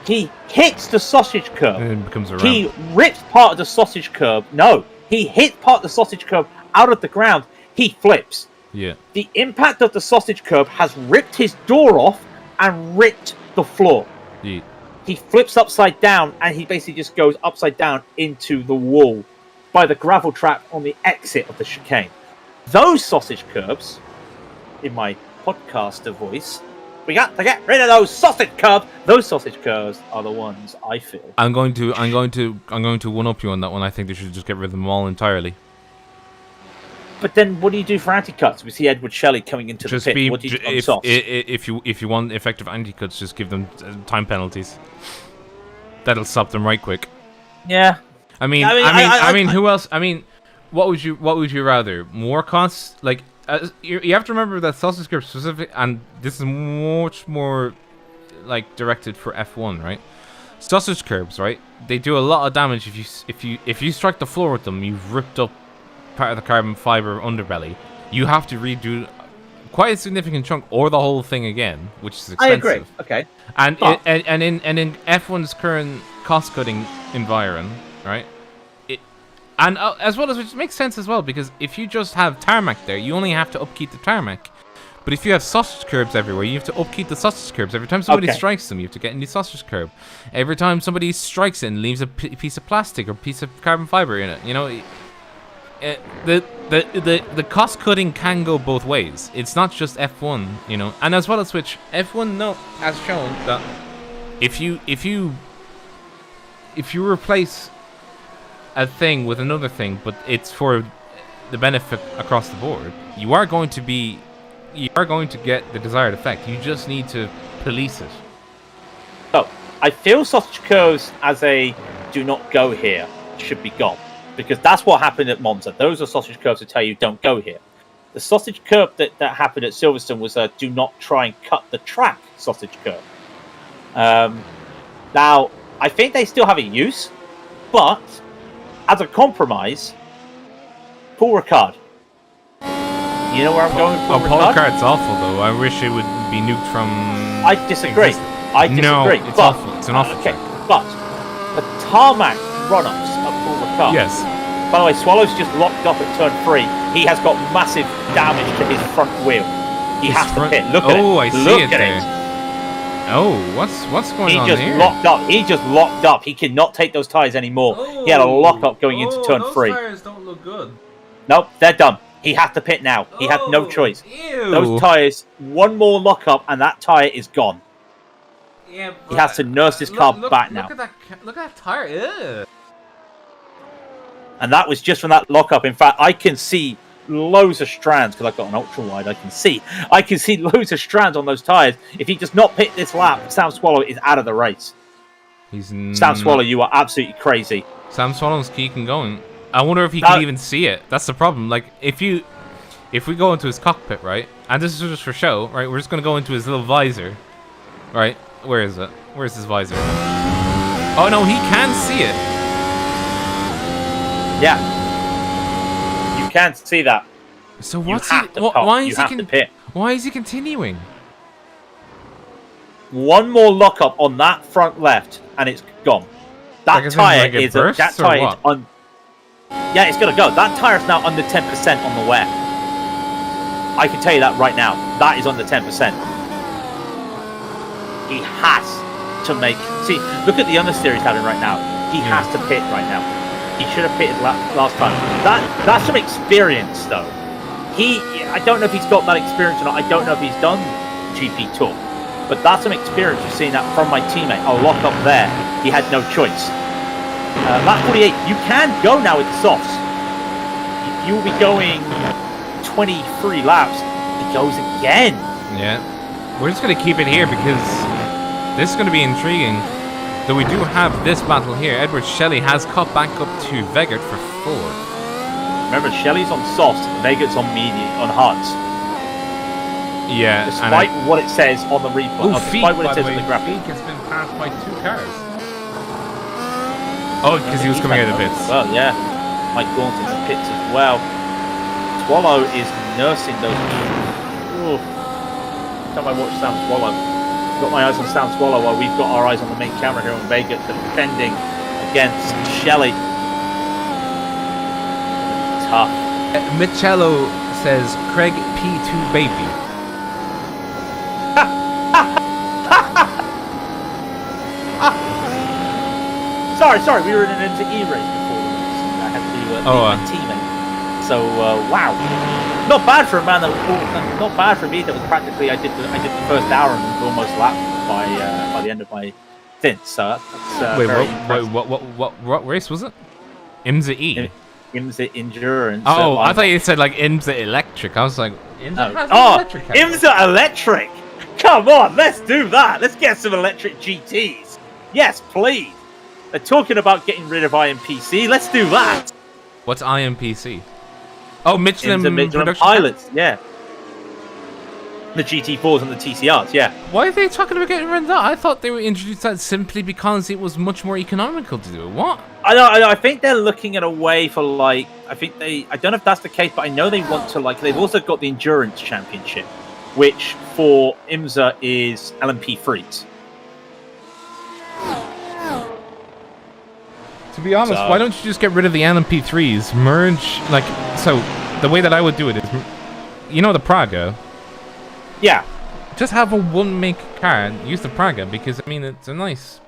He hits the sausage curve. And it becomes a ramp. He rips part of the sausage curve. No, he hits part of the sausage curve out of the ground. He flips. Yeah. The impact of the sausage curve has ripped his door off and ripped the floor. Yeah. He flips upside down and he basically just goes upside down into the wall by the gravel trap on the exit of the chicane. Those sausage curbs, in my podcaster voice, we got to get rid of those sausage curbs. Those sausage curves are the ones I feel. I'm going to one up you on that one. I think they should just get rid of them all entirely. But then, what do you do for anti-cuts? We see Edward Shelley coming into the pit. What do you do on softs? If you want effective anti-cuts, just give them time penalties. That'll stop them right quick. Yeah. I mean, who else? I mean, what would you rather? More costs? Like, you have to remember that sausage curb specific, and this is much more like directed for F1, right? Sausage curbs, right? They do a lot of damage if you strike the floor with them. You've ripped up part of the carbon fiber underbelly. You have to redo quite a significant chunk or the whole thing again, which is expensive. I agree. Okay. And in F1's current cost-cutting environment, right? As well as, which makes sense as well, because if you just have tarmac there, you only have to upkeep the tarmac. But if you have sausage curbs everywhere, you have to upkeep the sausage curbs. Every time somebody strikes them, you have to get a new sausage curb. Every time somebody strikes it and leaves a piece of plastic or piece of carbon fiber in it, you know, the cost cutting can go both ways. It's not just F1, you know. And as well as which, F1 has shown that if you replace a thing with another thing, but it's for the benefit across the board, you are going to get the desired effect. You just need to police it. So I feel sausage curves as a do not go here should be gone, because that's what happened at Monza. Those are sausage curves that tell you don't go here. The sausage curve that happened at Silverstone was a do not try and cut the track sausage curve. Now I think they still have a use, but as a compromise, Paul Ricard. You know where I'm going with Paul Ricard? Paul Ricard's awful, though. I wish it would be nuked from... I disagree. No, it's awful. It's an awful track. the tarmac run-ups at Paul Ricard. Yes. By the way, Swallow's just locked up at turn 3. He has got massive damage to his front wheel. He has to pit. Look at it. Oh, I see Look it at there. it. Oh, what's going on here? He just locked up. He cannot take those tyres anymore. He had a lock up going into turn 3. Those tires don't look good. Nope, they're done. He had to pit now. He had no choice. Ew. Those tyres, one more lock up, and that tyre is gone. Yeah, he has to nurse his car back now. Look at that tire. Ew. And that was just from that lock up. In fact, I can see loads of strands because I've got an ultra wide. I can see loads of strands on those tires. If he does not pit this lap, Sam Swallow is out of the race. Sam Swallow, you are absolutely crazy. Sam Swallow's keeping going. I wonder if he can even see it. That's the problem. Like if we go into his cockpit, right, and this is just for show, right, we're just gonna go into his little visor, right. Where is it? Where's his visor? Oh no, he can see it. Yeah, you can see that. So what's he? Why is he continuing? One more lockup on that front left, and it's gone. That tire is on. Yeah, it's gonna go. That tire is now under 10% on the wear. I can tell you that right now. That is under 10%. He has to make. See, look at the understeer he's having right now. He has to pit right now. He should have pitted last time. That's some experience, though. I don't know if he's got that experience or not. I don't know if he's done GP Tour, but that's some experience. You've seen that from my teammate. I'll lock up there. He had no choice. Lap 48. You can go now with softs. You'll be going 23 laps. It goes again. Yeah. We're just going to keep it here because this is going to be intriguing. Though we do have this battle here. Edward Shelley has caught back up to Vegert for 4th. Remember, Shelley's on softs, Vegert's on medium, on hards. Yeah. Despite what it says on the replay. Despite what it says on the graphic. Feek has been passed by 2 cars. Oh, because he was coming out of the pits. Well, yeah. Mike Gaunton's in the pits as well. Swallow is nursing those. Time I watch Sam Swallow. Got my eyes on Sam Swallow while we've got our eyes on the main camera here on Vega defending against Shelley. Tough. Michello says Craig P2 baby. Sorry, we were in an E race before the race. I had to meet my teammate. So wow. Not bad for a man not bad for me. That was practically I did the first hour and was almost lapped by the end of my stint. So that's wait, what race was it? IMSA E. IMSA Endurance. Oh, I thought you said like IMSA Electric. I was like, IMSA Electric. IMSA Electric. Come on, let's do that. Let's get some electric GTs. Yes, please. They're talking about getting rid of IMPC. Let's do that. What's IMPC? Oh, Michelin Production Pilots, yeah. The GT4s and the TCRs, yeah. Why are they talking about getting rid of that? I thought they were introduced that simply because it was much more economical to do it. What? I think they're looking at a way for like, I don't know if that's the case, but I know they want to like, they've also got the Endurance Championship, which for IMSA is LMP3s. To be honest, why don't you just get rid of the LMP3s, merge, like, so the way that I would do it is, you know the Praga? Yeah. Just have a one-make car and use the Praga because, I mean, it's a nice...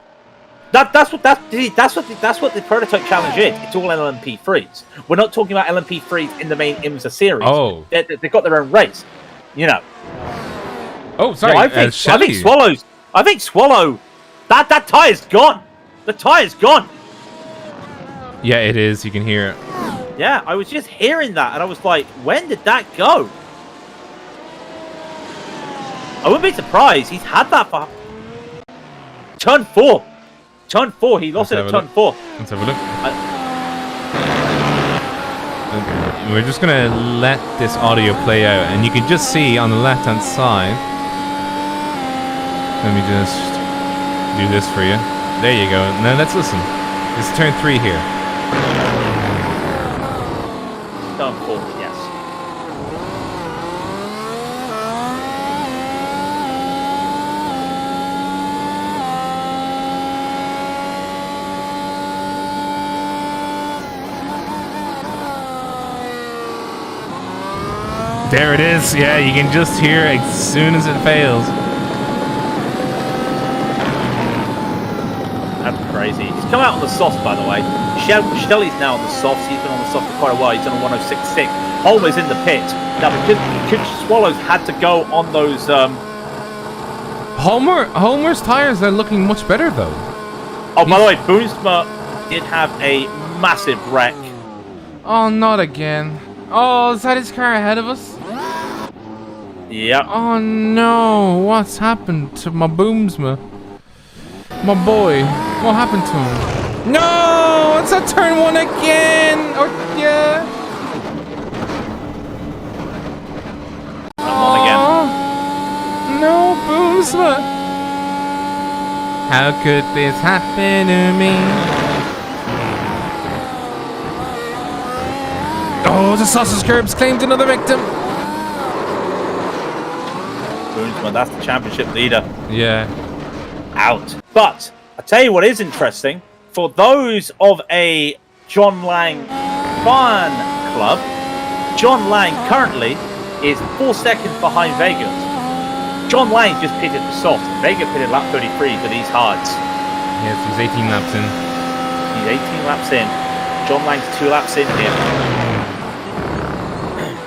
That's what the prototype challenge is. It's all LMP3s. We're not talking about LMP3s in the main IMSA series. Oh. They've got their own race, you know. Oh, sorry, no, I think Swallow, that tire's gone. The tire's gone. Yeah, it is. You can hear it. Yeah, I was just hearing that, and I was like, when did that go? I wouldn't be surprised. He's had that for... Turn 4. Turn 4. He lost it at turn 4. Let's have a look. Okay. We're just going to let this audio play out, and you can just see on the left-hand side... Let me just do this for you. There you go. Now let's listen. It's turn 3 here. Turn 4, yes. There it is. Yeah, you can just hear it as soon as it fails. That's crazy. He's come out on the softs, by the way. Shelley's now on the softs. He's been on the softs for quite a while. He's on a 106.6. Homer's in the pit. Now, because Swallows had to go on those... Homer's tires are looking much better, though. Oh, by the way, Boomsma did have a massive wreck. Oh, not again. Oh, is that his car ahead of us? Yep. Oh, no. What's happened to my Boomsma? My boy. What happened to him? No! It's a turn 1 again! Oh, yeah. On again. No, Boomsma. How could this happen to me? Oh, the sausage curbs claimed another victim. Boomsma, that's the championship leader. Yeah. Out. But I tell you what is interesting. For those of a John Lang fan club, John Lang currently is 4 seconds behind Vegas. John Lang just pitted the soft. Vega pitted lap 33 for these hards. Yes, he's 18 laps in. He's 18 laps in. John Lang's 2 laps in here.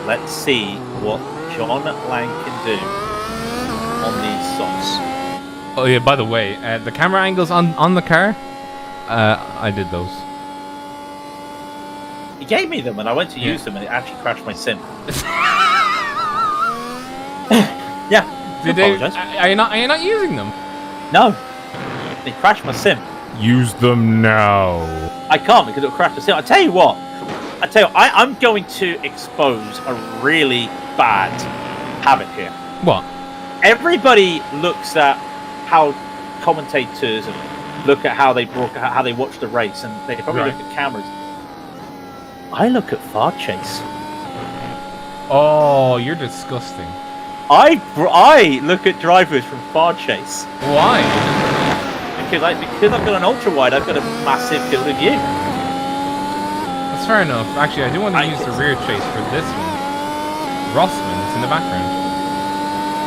Let's see what John Lang can do on these softs. Oh yeah, by the way, the camera angles on the car, I did those. He gave me them and I went to use them and it actually crashed my sim. Yeah. Did they? Are you not using them? No. They crashed my sim. Use them now. I can't because it'll crash the sim. I tell you what. I'm going to expose a really bad habit here. What? Everybody looks at how commentators look at how they watch the race, and they probably look at cameras. I look at far chase. Oh, you're disgusting. I look at drivers from far chase. Why? Because I've got an ultra wide, I've got a massive field of view. That's fair enough. Actually, I do want to use the rear chase for this one. Rossman is in the background.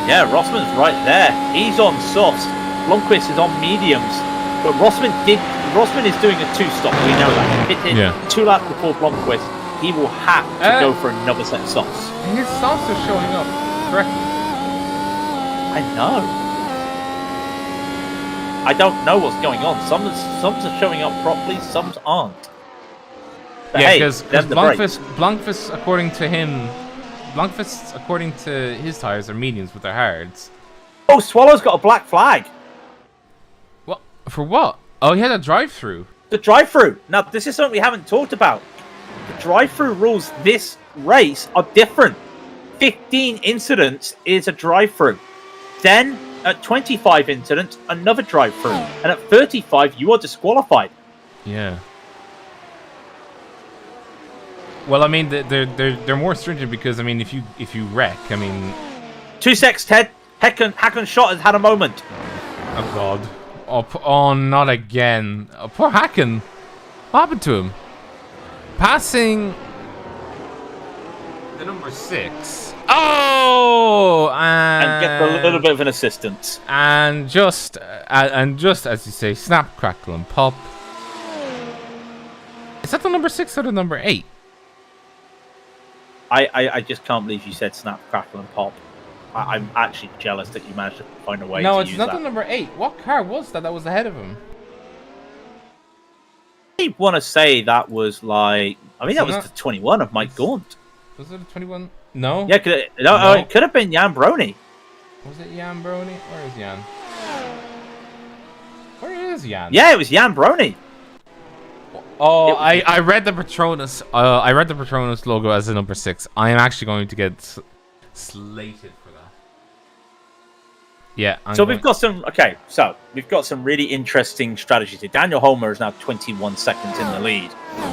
Yeah, Rossman's right there. He's on softs. Blomqvist is on mediums. But Rossman is doing a 2-stop. We know that. He hit 2 laps before Blomqvist. He will have to go for another set of softs. His softs are showing up correctly. I know. I don't know what's going on. Some are showing up properly, some aren't. But yeah, hey, because Blomqvist, according to him, Blomqvist, according to his tires, are mediums with their hards. Oh, Swallow's got a black flag. What? For what? Oh, he had a drive-through. The drive-through. Now, this is something we haven't talked about. The drive-through rules this race are different. 15 incidents is a drive-through. Then, at 25 incidents, another drive-through. And at 35, you are disqualified. Yeah. Well, I mean, they're more stringent because, I mean, if you wreck, I mean... 2 secs, Ted. Hacken Shot has had a moment. Oh, God. Oh, not again. Oh, poor Hacken. What happened to him? Passing... the number 6. Oh! And get a little bit of an assistance. And just as you say, snap, crackle, and pop. Is that the number 6 or the number 8? I just can't believe you said snap, crackle, and pop. I'm actually jealous that you managed to find a way to use that. No, it's not the number 8. What car was that was ahead of him? I want to say that was like... I mean, that was the 21 of Mike Gaunt. Was it a 21? No? Yeah, it could have been Jan Brony. Was it Jan Brony? Where is Jan? Where is Jan? Yeah, it was Jan Brony. Oh, I read the Patronus. I read the Patronus logo as a number 6. I am actually going to get slated for that. Yeah. We've got some. Okay, so we've got some really interesting strategies here. Daniel Homer is now 21 seconds in the lead.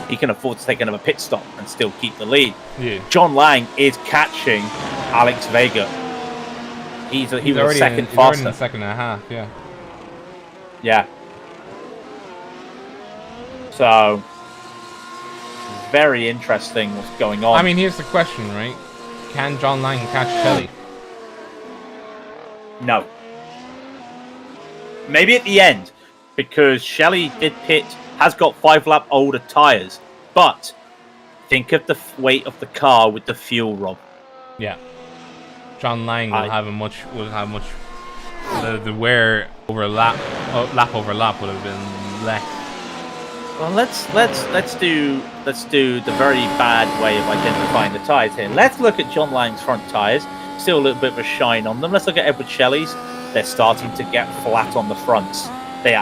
He can afford to take another pit stop and still keep the lead. Yeah. John Lang is catching Alex Vega. He was a second faster. Already in a second and a half. Yeah. Yeah. So very interesting what's going on. I mean, here's the question, right? can John Lang catch Shelley? No. Maybe at the end, because Shelley has got 5-lap older tyres, but think of the weight of the car with the fuel, Rob. Yeah. John Lang will have much. The wear over lap over lap would have been less. Well, let's do the very bad way of identifying the tyres here. Let's look at John Lang's front tyres. Still a little bit of a shine on them. Let's look at Edward Shelley's. They're starting to get flat on the fronts. I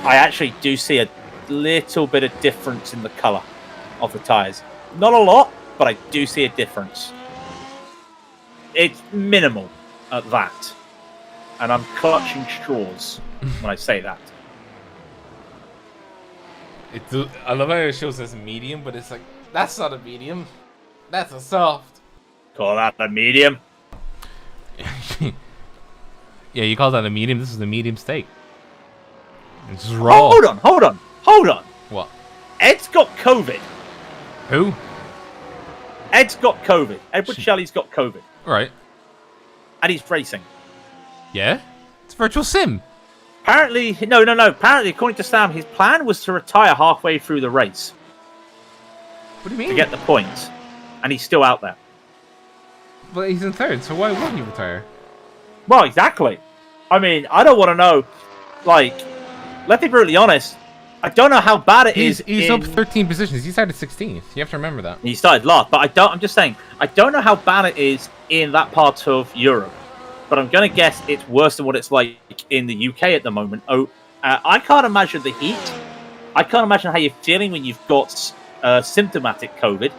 actually do see a little bit of difference in the colour of the tyres. Not a lot, but I do see a difference. It's minimal at that. And I'm clutching straws when I say that. I love how it shows as a medium, but it's like, that's not a medium. That's a soft. Call that a medium? Yeah, you call that a medium? This is a medium steak. It's just raw. Hold on. What? Ed's got COVID. Who? Ed's got COVID. Edward Shelley's got COVID. Right. And he's racing. Yeah? It's a virtual sim. Apparently, no. Apparently, according to Sam, his plan was to retire halfway through the race. What do you mean? To get the points. And he's still out there. But he's in third, so why wouldn't he retire? Well, exactly. I mean, I don't want to know. Like, let's be brutally honest. I don't know how bad it is. He's up 13 positions. He started 16th. You have to remember that. He started last, but I'm just saying, I don't know how bad it is in that part of Europe. But I'm going to guess it's worse than what it's like in the UK at the moment. I can't imagine the heat. I can't imagine how you're feeling when you've got symptomatic COVID.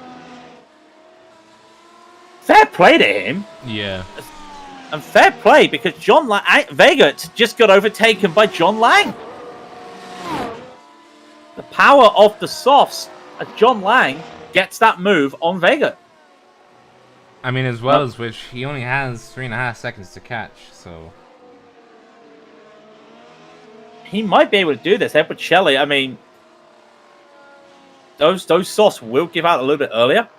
Fair play to him. Yeah. And fair play, because Vegert just got overtaken by John Lang. The power of the softs as John Lang gets that move on Vegert. I mean, as well as which, he only has 3.5 seconds to catch, so... He might be able to do this. Edward Shelley, I mean... Those softs will give out a little bit earlier.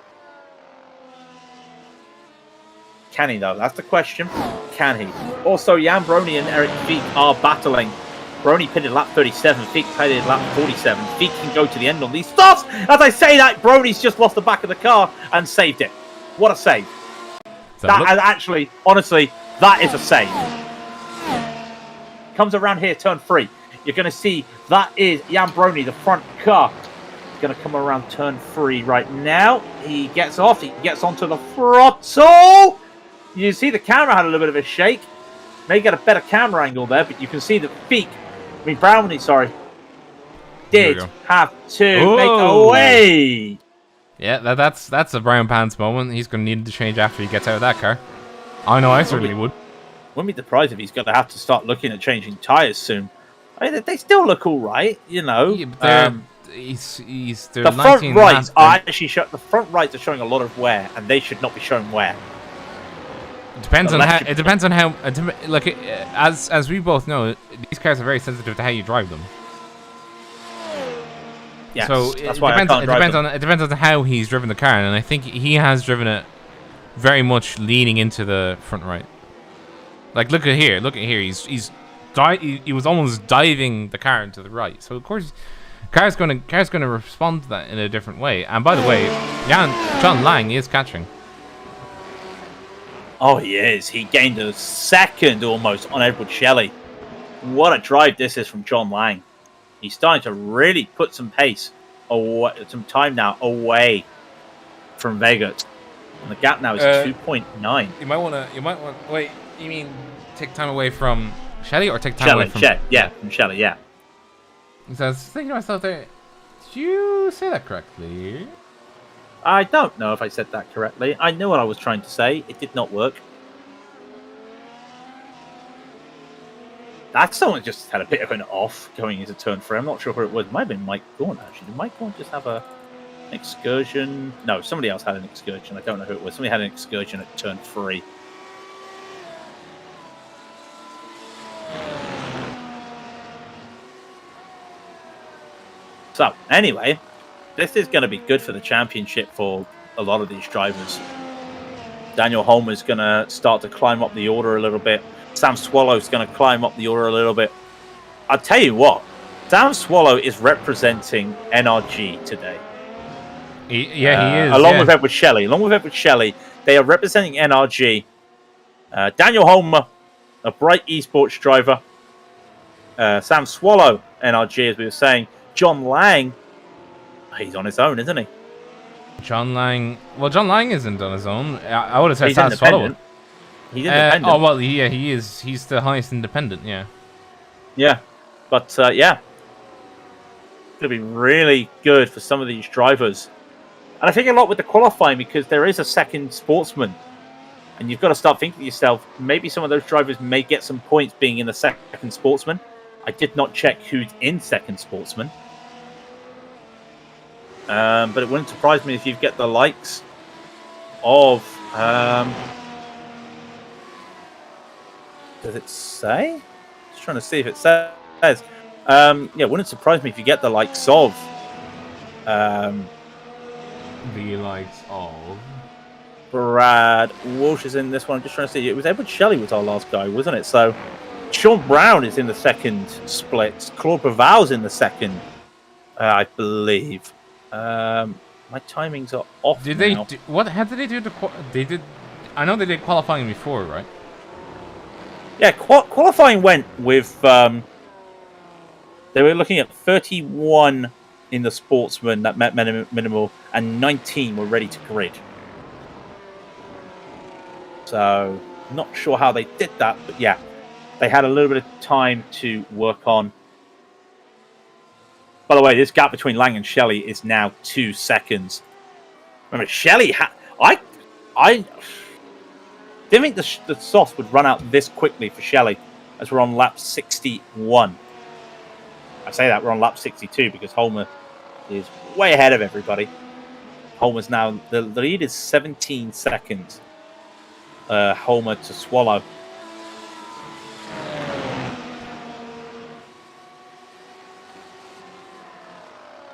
Can he, though? That's the question. Can he? Also, Jan Brony and Eric Feek are battling. Brony pitted lap 37, Feek pitted lap 47. Feek can go to the end on these softs. As I say that, Brony's just lost the back of the car and saved it. What a save. Actually, honestly, that is a save. Comes around here, turn 3. You're going to see that is Jan Brony, the front car. He's going to come around turn 3 right now. He gets off. He gets onto the throttle. You see the camera had a little bit of a shake. May get a better camera angle there, but you can see that Brownie, did have to make away. Yeah, that's a brown pants moment. He's going to need to change after he gets out of that car. I know I certainly would. Wouldn't be surprised if he's going to have to start looking at changing tyres soon. I mean, they still look all right, you know. Yeah, the front rights are actually the front rights are showing a lot of wear, and they should not be showing wear. It depends on how. Look, as we both know, these cars are very sensitive to how you drive them. Yes, so that's why it depends on how he's driven the car, and I think he has driven it very much leaning into the front right. Like look at here. He was almost diving the car into the right. So of course, car's gonna respond to that in a different way. And by the way, John Lang is catching. Oh, he is. He gained a second almost on Edward Shelley. What a drive this is from John Lang. He's starting to really put some pace, some time now away from Vegert. And the gap now is 2.9. You might want. Wait, you mean take time away from Shelley or take time away from? From Shelley, yeah. So I was thinking to myself there, did you say that correctly? I don't know if I said that correctly. I knew what I was trying to say. It did not work. That someone just had a bit of an off going into turn 3. I'm not sure who it was. It might have been Mike Gorn, actually. Did Mike Gorn just have an excursion? No, somebody else had an excursion. I don't know who it was. Somebody had an excursion at turn 3. So, anyway, this is going to be good for the championship for a lot of these drivers. Daniel Holmer's going to start to climb up the order a little bit. Sam Swallow's going to climb up the order a little bit. I'll tell you what, Sam Swallow is representing NRG today. He is. Along with Edward Shelley, they are representing NRG. Daniel Holmer, a bright esports driver. Sam Swallow, NRG, as we were saying. John Lang, he's on his own, isn't he? John Lang. Well, John Lang isn't on his own. I would have said Sam Swallow. He's independent. Oh well, yeah, he is. He's the highest independent. Yeah. Yeah, but yeah, it's gonna be really good for some of these drivers, and I think a lot with the qualifying because there is a second sportsman, and you've got to start thinking to yourself, maybe some of those drivers may get some points being in the second sportsman. I did not check who's in second sportsman. But it wouldn't surprise me if you get the likes of... does it say? Just trying to see if it says. Yeah, it wouldn't surprise me if you get the likes of... the likes of... Brad Walsh is in this one. I'm just trying to see. It was Edward Shelley was our last guy, wasn't it? So Sean Brown is in the second split. Claude Braval's in the second, I believe. My timings are off. Did now. they? How did they do the? They did. I know they did qualifying before, right? Yeah, qualifying went with. They were looking at 31 in the sportsman that met minimal, and 19 were ready to grid. So, not sure how they did that, but yeah, they had a little bit of time to work on. By the way, this gap between Lang and Shelley is now 2 seconds. Remember, Shelley I didn't think the softs would run out this quickly for Shelley, as we're on lap 61. I say that we're on lap 62 because Holmer is way ahead of everybody. Holmer's now the lead is 17 seconds. Holmer to Swallow.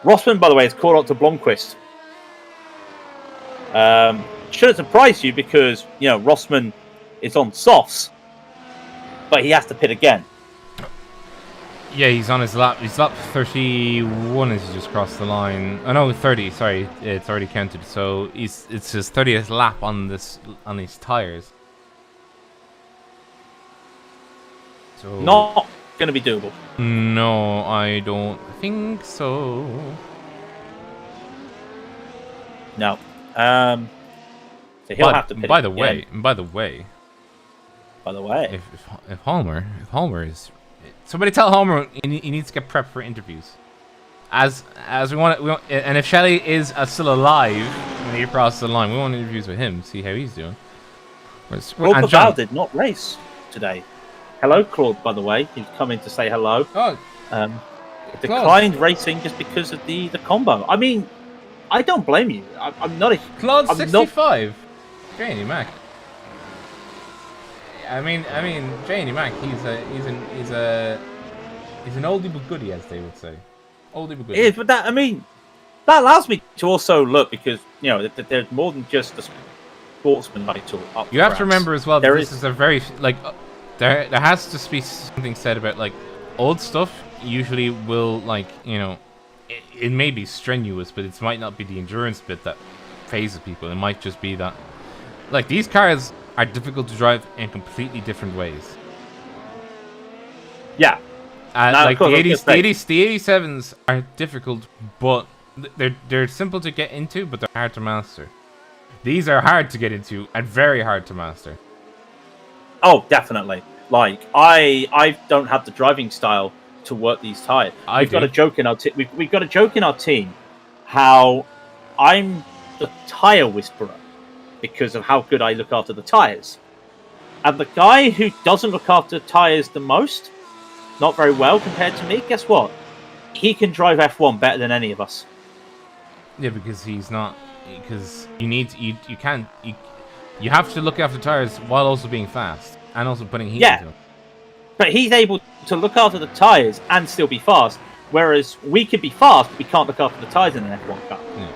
Rossman, by the way, has caught up to Blomqvist. Shouldn't surprise you because, you know, Rossman is on softs, but he has to pit again. Yeah, he's on his lap. He's lap 31 as he just crossed the line. Oh no, 30. Sorry, it's already counted. So it's his 30th lap on these tires. So not going to be doable. No, I don't think so. No. So he'll have to pit. By the way, if Holmer is. Somebody tell Homer he needs to get prepped for interviews. As we want, and if Shelley is still alive when he crosses the line, we want interviews with him, see how he's doing. Claude Braval did not race today. Hello, Claude. By the way, he's come in to say hello. Oh, declined racing just because of the combo. I mean, I don't blame you. I'm not a Claude 65. Janie Mac. I mean, Janie Mac. He's an oldie but goodie, as they would say. Oldie but goodie. It is, but that allows me to also look because you know there's more than just the sportsman title. You have to remember as well that this is a very there has to be something said about like old stuff. Usually will it may be strenuous, but it might not be the endurance bit that phases people. It might just be that like these cars are difficult to drive in completely different ways. Yeah. Like the 87s are difficult, but they're simple to get into, but they're hard to master. These are hard to get into and very hard to master. Oh, definitely. Like I don't have the driving style to work these tires. We've got a joke in our we've got a joke in our team how I'm the tire whisperer because of how good I look after the tires. And the guy who doesn't look after tires the most, not very well compared to me, guess what? He can drive F1 better than any of us. Yeah, because he's not. Because you have to look after tires while also being fast and also putting heat into them. But he's able to look after the tires and still be fast, whereas we can be fast, but we can't look after the tires in an F1 car. Yeah.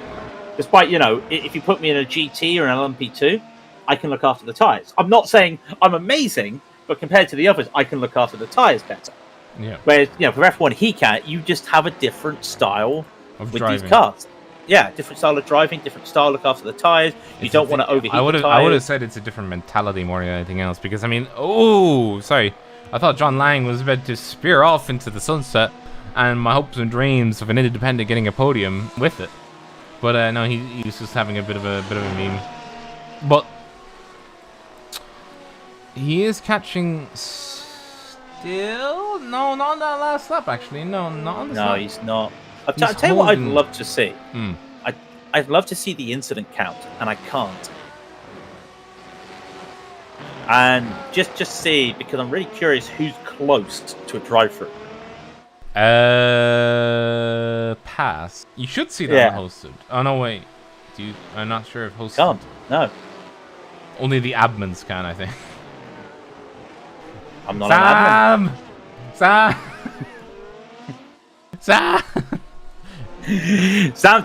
Despite, if you put me in a GT or an LMP2, I can look after the tyres. I'm not saying I'm amazing, but compared to the others, I can look after the tyres better. Yeah. Whereas, for F1, he can't. You just have a different style Of with driving. these cars. Yeah, different style of driving, different style of look after the tyres. You don't want to overheat the tyres. I would have said it's a different mentality more than anything else. Because, I mean, sorry. I thought John Lang was about to spear off into the sunset. And my hopes and dreams of an independent getting a podium with it. But, no, he's just having a bit of a meme. But he is catching still? No, not on that last lap, actually. No, not on this lap. No, he's not. I'll tell you what I'd love to see. Mm. I'd love to see the incident count, and I can't. And just see, because I'm really curious who's close to a drive-through. Pass. You should see that on hosted. Oh, no, wait. I'm not sure if hosted... Can't. No. Only the admins can, I think. I'm not an admin. Sam!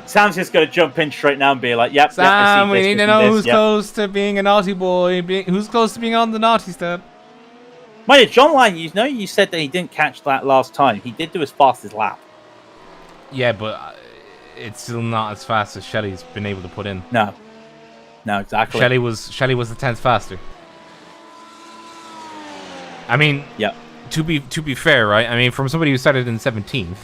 Sam's just going to jump in straight now and be like, yep, Sam, we need to know who's yep. close to being a naughty boy. Who's close to being on the naughty step? Mind you, John Lang, you said that he didn't catch that last time. He did do his fastest lap. Yeah, but it's still not as fast as Shelley's been able to put in. No, exactly. Shelley was the 10th faster. I mean, yep. To be fair, right? I mean, from somebody who started in 17th.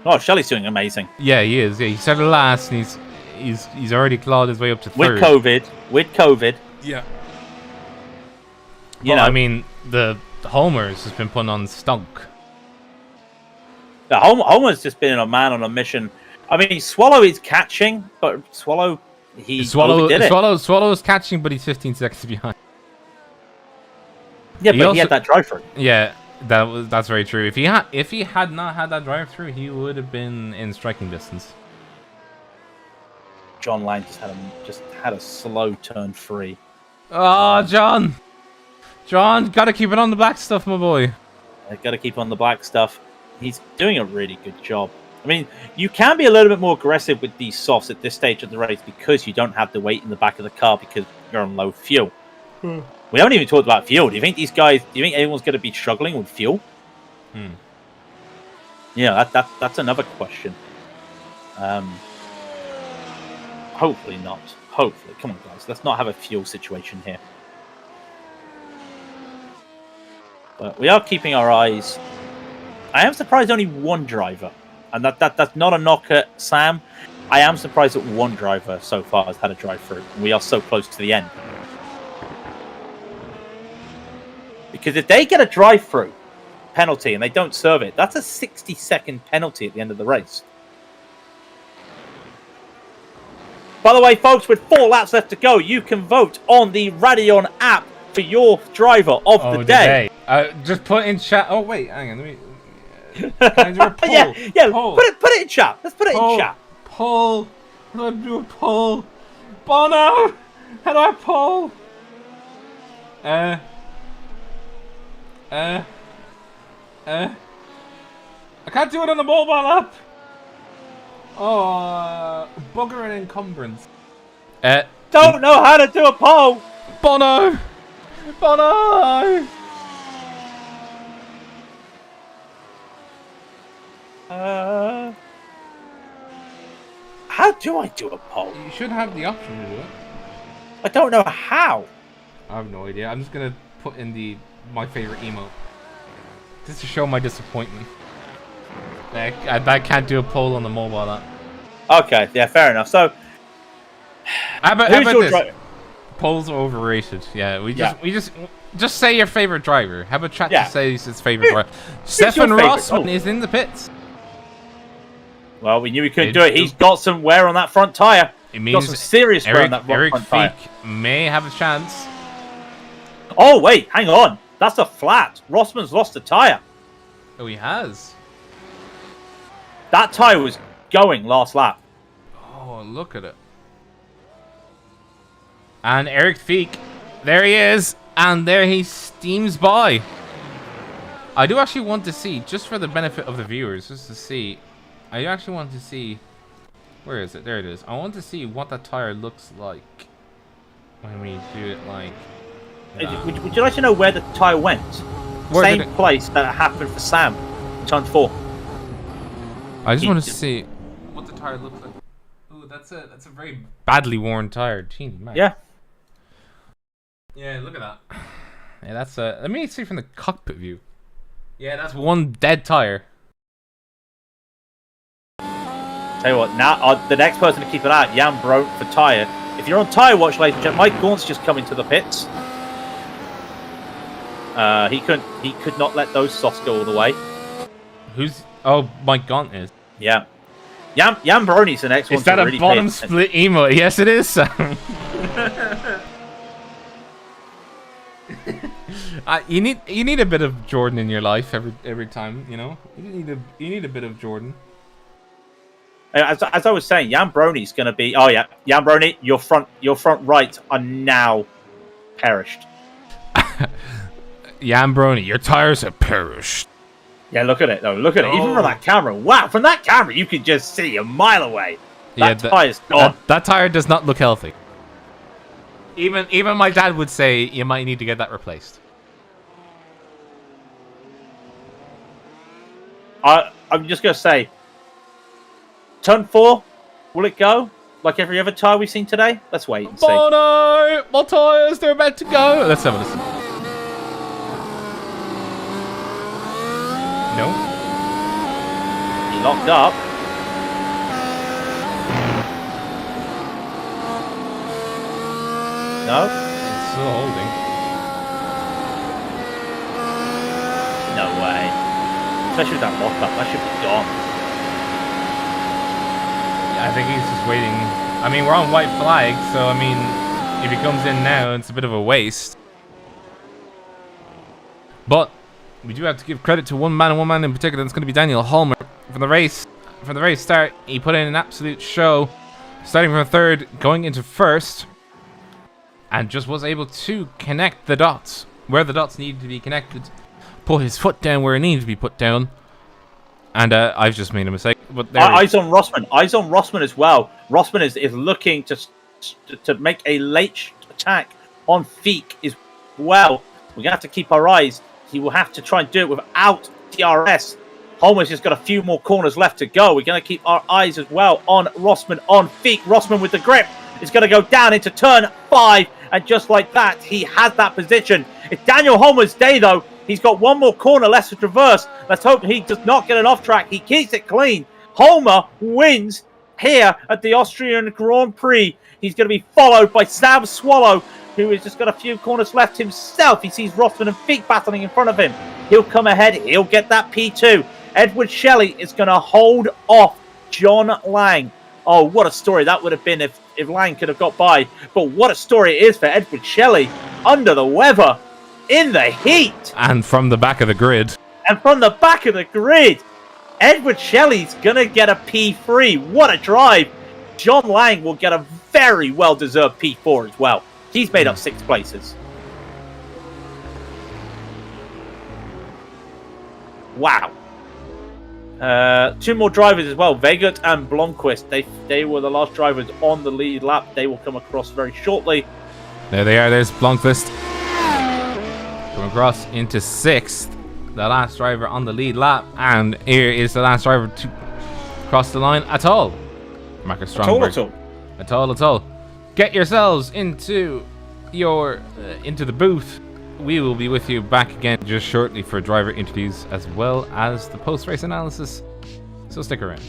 Oh, Shelley's doing amazing. Yeah, he is. Yeah, he started last, and he's already clawed his way up to third. With COVID. Yeah. You know, I mean, the Homers has been putting on stunk. The Homer's just been a man on a mission. I mean, Swallow is catching, but Swallow overdid it. Swallow's catching, but he's 15 seconds behind. Yeah, but he had that drive-through. Yeah, that's very true. If he had not had that drive-through, he would have been in striking distance. John Lang just had a slow turn free. Oh, John, gotta keep it on the black stuff, my boy. Gotta keep on the black stuff. He's doing a really good job. I mean, you can be a little bit more aggressive with these softs at this stage of the race because you don't have the weight in the back of the car because you're on low fuel. We haven't even talked about fuel. Do you think anyone's going to be struggling with fuel? Yeah, that's another question. Hopefully not. Hopefully. Come on, guys. Let's not have a fuel situation here. But we are keeping our eyes. I am surprised only one driver. And that's not a knock at Sam. I am surprised that one driver so far has had a drive-through. We are so close to the end. Because if they get a drive-through penalty and they don't serve it, that's a 60-second penalty at the end of the race. By the way, folks, with 4 laps left to go, you can vote on the Raidillon app for your driver of the day. Just put in chat. Oh, wait, hang on. Let me... Can I do a poll? Yeah. Poll. Put it in chat. Let's put it in chat. Poll. How do I do a poll? Bono! How do I poll? I can't do it on the mobile app. Oh, bugger and encumbrance. Don't know how to do a poll. Bono. How do I do a poll? You should have the option to do it. I don't know how. I have no idea. I'm just gonna put in my favorite emote just to show my disappointment. I can't do a poll on the mobile app. Okay, yeah, fair enough. So, how about this? Polls are overrated. Yeah, we just say your favorite driver. How about chat to say his favorite driver? Stefan Rossman is in the pits. Well, we knew he couldn't do it. He's got some wear on that front tire. It means got some serious wear on that front tire. May have a chance. Oh wait, hang on. That's a flat. Rossman's lost a tire. Oh, he has. That tire was going last lap. Oh, look at it. And Eric Feek, there he is, and there he steams by. I do actually want to see, just for the benefit of the viewers, just to see. I actually want to see. Where is it? There it is. I want to see what that tire looks like when we do it like Would you like to know where the tyre went? Where Same did it- place that happened for Sam in turn 4. I just want to see what the tire looks like. Ooh, that's a very badly worn tire. Gee, man. Yeah. Yeah, look at that. Yeah, that's let me see from the cockpit view. Yeah, that's one dead tire. Tell you what, now the next person to keep it out, Jan broke for tyre. If you're on tyre watch, ladies and gentlemen, Mike Gaunt's just coming to the pits. He could not let those softs go all the way. Who's? Oh, Mike Gaunt is. Yeah. Jan Brony's the next one. Is that to a really bottom pay split emote? Yes, it is. You need a bit of Jordan in your life every time, you know. You need a bit of Jordan. As I was saying, Jan Brony's going to be. Oh yeah, Jan Brony, your front right are now perished. Jan Brony, your tires have perished. Yeah, look at it though. Look at it. Even from that camera. Wow, from that camera, you could just see a mile away. That tire's gone. That tire does not look healthy. Even my dad would say you might need to get that replaced. I'm just going to say, turn 4, will it go? Like every other tire we've seen today? Let's wait and see. Oh no! My tires, they're about to go! Let's have a listen. No? He locked up. No? It's still holding. No way. Especially with that lockup, that should be gone. I think he's just waiting. I mean, we're on white flag, so I mean, if he comes in now, it's a bit of a waste. But we do have to give credit to one man in particular. That's going to be Daniel Holmer. From the very start, he put in an absolute show, starting from third, going into first, and just was able to connect the dots where the dots needed to be connected. Put his foot down where it needed to be put down. And I've just made a mistake. But eyes on Rossman. Eyes on Rossman as well. Rossman is looking to make a late attack on Feek as well. We're going to have to keep our eyes. He will have to try and do it without DRS. Holmer's just got a few more corners left to go. We're going to keep our eyes as well on Rossman, on Feek. Rossman with the grip is going to go down into turn 5. And just like that, he has that position. It's Daniel Holmer's day, though. He's got one more corner left to traverse. Let's hope he does not get an off track. He keeps it clean. Holmer wins here at the Austrian Grand Prix. He's going to be followed by Sam Swallow, who has just got a few corners left himself. He sees Rossman and Feek battling in front of him. He'll come ahead. He'll get that P2. Edward Shelley is going to hold off John Lang. Oh, what a story that would have been if Lang could have got by. But what a story it is for Edward Shelley. Under the weather. In the heat. And from the back of the grid. And from the back of the grid. Edward Shelley's going to get a P3. What a drive. John Lang will get a very well-deserved P4 as well. He's made up 6 places. Wow. 2 more drivers as well. Vegut and Blomqvist. They were the last drivers on the lead lap. They will come across very shortly. There they are. There's Blomqvist. Come across into 6th. The last driver on the lead lap. And here is the last driver to cross the line at all. Marcus Stromberg. At all. Get yourselves into into the booth. We will be with you back again just shortly for driver interviews as well as the post-race analysis. So stick around.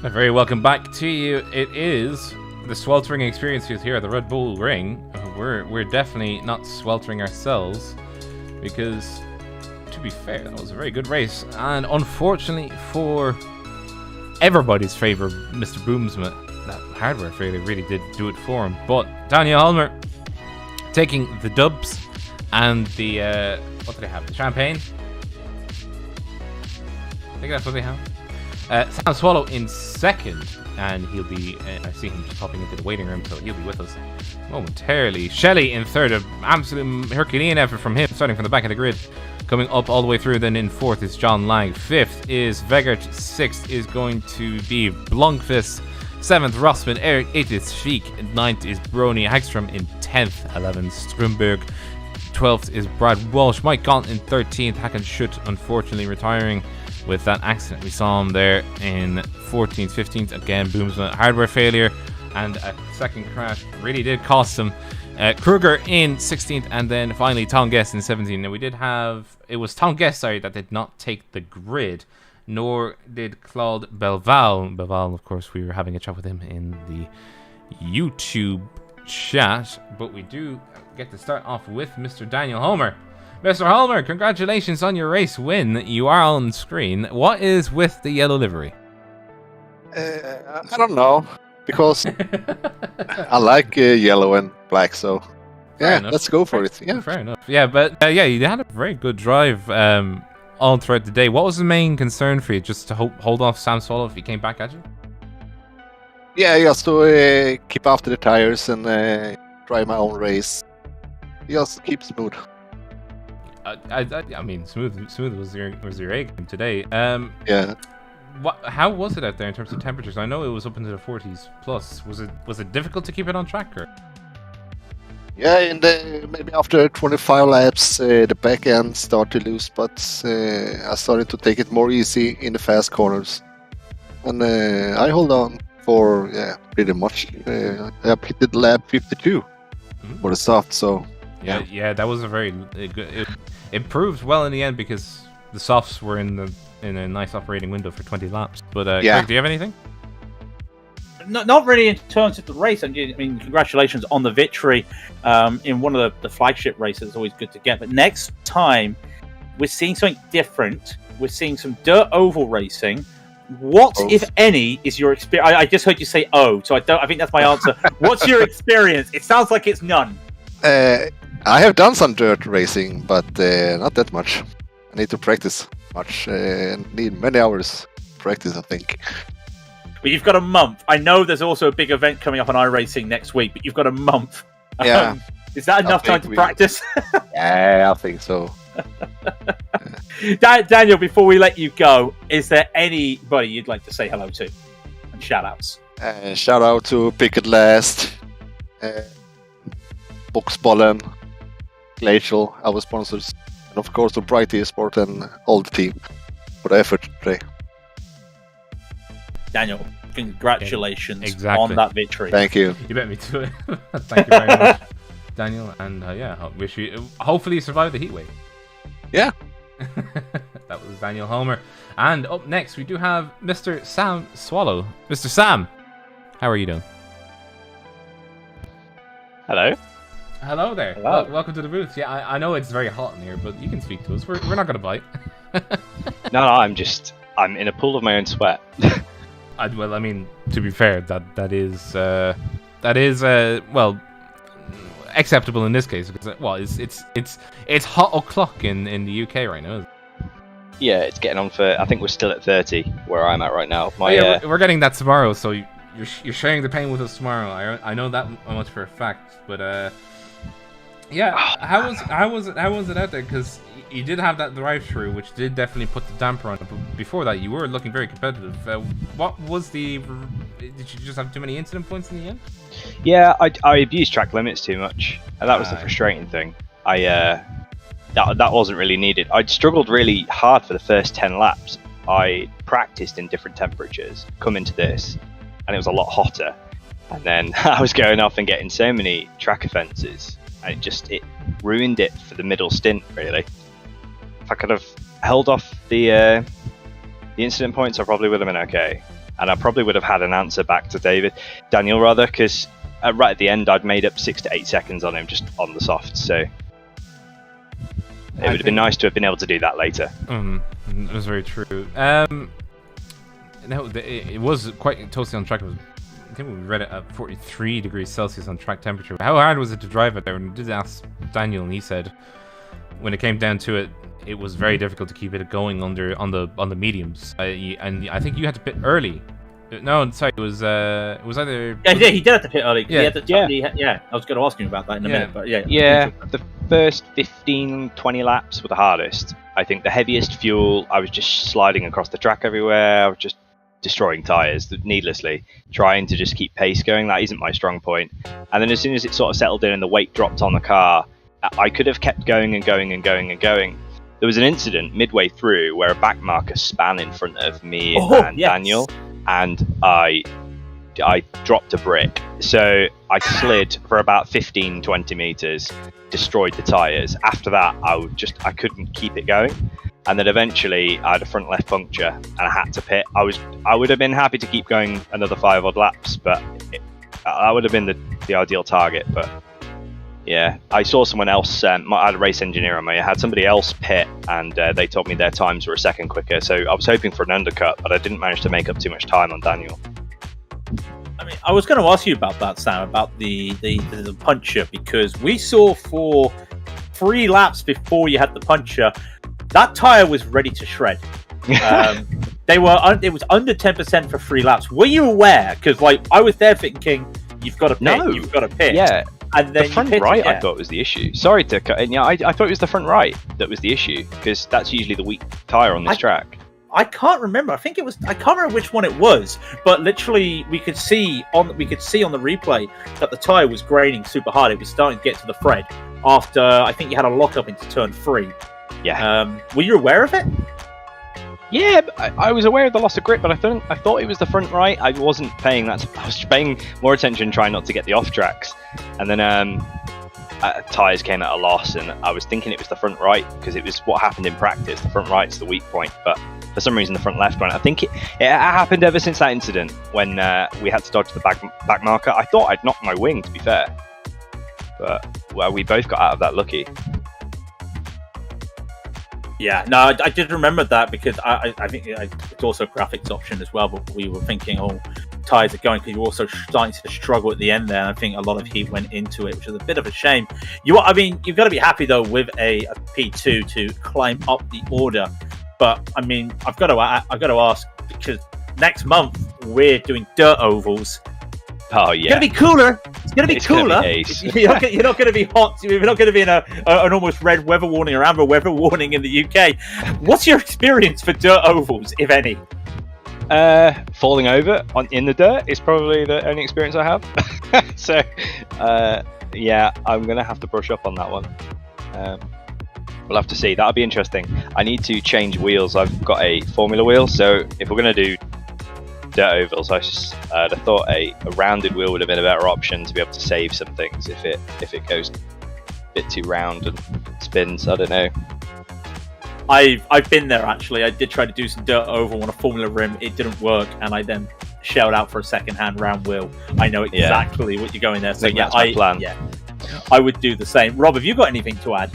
Very welcome back to you. It is the sweltering experiences here at the Red Bull Ring. We're definitely not sweltering ourselves because, to be fair, that was a very good race. And unfortunately for everybody's favourite, Mr. Boomsma, that hardware failure really did do it for him. But Daniel Holmer taking the dubs and the, what do they have? The champagne? I think that's what they have. Sam Swallow in second, and he'll be, I see him just popping into the waiting room, so he'll be with us momentarily. Shelley in third, an absolute Herculean effort from him, starting from the back of the grid. Coming up all the way through, then in fourth is John Lang. Fifth is Vegert. Sixth is going to be Blunkvist. Seventh, Rossman. Eighth is Sheik. Ninth is Brony Hagstrom in 10th. 11th, Strumberg. 12th is Brad Walsh. Mike Gaunt in 13th. Hakan Schutt, unfortunately, retiring with that accident. We saw him there in 14th, 15th. Again, Boomsma, hardware failure and a second crash really did cost him. Kruger in 16th, and then finally Tom Guest in 17th. Now we did have, it was Tom Guest, sorry, that did not take the grid, nor did Claude Belval. Belval, of course, we were having a chat with him in the YouTube chat, but we do get to start off with Mr. Daniel Holmer. Mr. Holmer, congratulations on your race win. You are on screen. What is with the yellow livery? I don't know, because I like yellow and black, so yeah, let's go for it. Yeah, fair enough. Yeah, but yeah, you had a very good drive all throughout the day. What was the main concern for you? Just to hold off Sam Swallow if he came back at you? Yeah, just to keep after the tires and drive my own race. Just keep smooth. I mean, smooth was your A game today. Yeah. How was it out there in terms of temperatures? I know it was up into the 40s plus. Was it difficult to keep it on track? Or? Yeah, maybe after 25 laps, the back end started to lose, but I started to take it more easy in the fast corners, and I hold on for pretty much. I pitted lap 52 for the soft, so yeah, that was a very good. It proved well in the end because the softs were in a nice operating window for 20 laps. But Craig, do you have anything? Not really in terms of the race. I mean, congratulations on the victory in one of the flagship races. It's always good to get. But next time, we're seeing something different. We're seeing some dirt oval racing. What, if any, is your experience? I just heard you say "oh," so I think that's my answer. What's your experience? It sounds like it's none. I have done some dirt racing, but not that much. I need to practice much. Need many hours practice, I think. But you've got a month. I know there's also a big event coming up on iRacing next week, but you've got a month. Yeah. Is that enough time to practice? Yeah, I think so. Daniel, before we let you go, is there anybody you'd like to say hello to? And shout outs. Shout out to Picket Last, Boxbollen, Glacial, our sponsors, and of course to Bright Esport and all the team for the effort today. Daniel, congratulations on that victory. Thank you. You bet me to it. Thank you very much, Daniel. And wish you hopefully you survive the heat wave. Yeah. That was Daniel Holmer. And up next we do have Mr. Sam Swallow. Mr. Sam, how are you doing? Hello. Hello there. Hello. Welcome to the booth. Yeah, I know it's very hot in here, but you can speak to us. We're not going to bite. No, I'm in a pool of my own sweat. Well, I mean, to be fair, that is acceptable in this case because it's hot o'clock in the UK right now. Yeah, it's getting on for. I think we're still at 30 where I'm at right now. We're getting that tomorrow, so you're sharing the pain with us tomorrow. I know that much for a fact, but how was it out there? Because you did have that drive-through, which did definitely put the damper on it. But before that, you were looking very competitive. What was did you just have too many incident points in the end? Yeah, I abused track limits too much, and that was the frustrating thing. That wasn't really needed. I'd struggled really hard for the first 10 laps. I practiced in different temperatures, come into this, and it was a lot hotter. And then I was going off and getting so many track offences, and it ruined it for the middle stint, really. If I could have held off the incident points, I probably would have been okay. and I probably would have had an answer back to Daniel rather, because right at the end I'd made up 6 to 8 seconds on him just on the soft. So it would have been nice to have been able to do that later. That was very true. No, it was quite totally on track. I think we read it at 43 degrees Celsius on track temperature. How hard was it to drive it there? And I did ask Daniel, and he said when it came down to it, it was very difficult to keep it going on the mediums. And I think you had to pit early. No, sorry, it was either. Yeah, he did have to pit early. Yeah. I was going to ask him about that in a minute, but yeah. Yeah, the first 15, 20 laps were the hardest. I think the heaviest fuel, I was just sliding across the track everywhere. I was just destroying tyres needlessly, trying to just keep pace going. That isn't my strong point. And then as soon as it sort of settled in and the weight dropped on the car, I could have kept going and going and going and going. There was an incident midway through where a back marker span in front of me and Daniel, and I dropped a brick. So I slid for about 15-20 meters, destroyed the tyres. After that, I couldn't keep it going. And then eventually I had a front left puncture and I had to pit. I would have been happy to keep going another 5 odd laps, but that would have been the ideal target. But yeah, I saw someone else. I had a race engineer on me. I had somebody else pit, and they told me their times were a second quicker. So I was hoping for an undercut, but I didn't manage to make up too much time on Daniel. I mean, I was going to ask you about that, Sam, about the puncture, because we saw for 3 laps before you had the puncture, that tyre was ready to shred. It was under 10% for 3 laps. Were you aware? Because I was there thinking, you've got to pit, you've got to pit. Yeah. And then the front right, I thought was the issue. Sorry to cut in. Yeah, I thought it was the front right that was the issue, because that's usually the weak tyre on this track. I can't remember. I can't remember which one it was, but literally we could see on the replay that the tyre was graining super hard. It was starting to get to the thread after I think you had a lock up into turn 3. Yeah. Were you aware of it? Yeah, I was aware of the loss of grip, but I thought it was the front right. I wasn't paying that. I was paying more attention, trying not to get the off tracks. And then tyres came at a loss, and I was thinking it was the front right because it was what happened in practice. The front right's the weak point, but for some reason the front left went. I think it happened ever since that incident when we had to dodge the back marker. I thought I'd knocked my wing, to be fair, but we both got out of that lucky. Yeah, no, I did remember that because I think it's also a graphics option as well, but we were thinking, tyres are going, because you're also starting to struggle at the end there, and I think a lot of heat went into it, which is a bit of a shame. You've got to be happy, though, with a P2 to climb up the order, but, I mean, I've got to ask, because next month we're doing dirt ovals. Oh, yeah. It's going to be cooler. It's going to be cooler. You're not going to be hot. You're not going to be in an almost red weather warning or amber weather warning in the UK. What's your experience for dirt ovals, if any? Falling over in the dirt is probably the only experience I have. So, yeah, I'm going to have to brush up on that one. We'll have to see. That'll be interesting. I need to change wheels. I've got a Formula wheel, so if we're going to do dirt ovals, I thought a rounded wheel would have been a better option to be able to save some things if it goes a bit too round and spins. I don't know. I've been there, actually. I did try to do some dirt oval on a Formula rim. It didn't work, and I then shelled out for a second-hand round wheel. I know exactly what you're going there. So that's my plan. Yeah, I would do the same. Rob, have you got anything to add?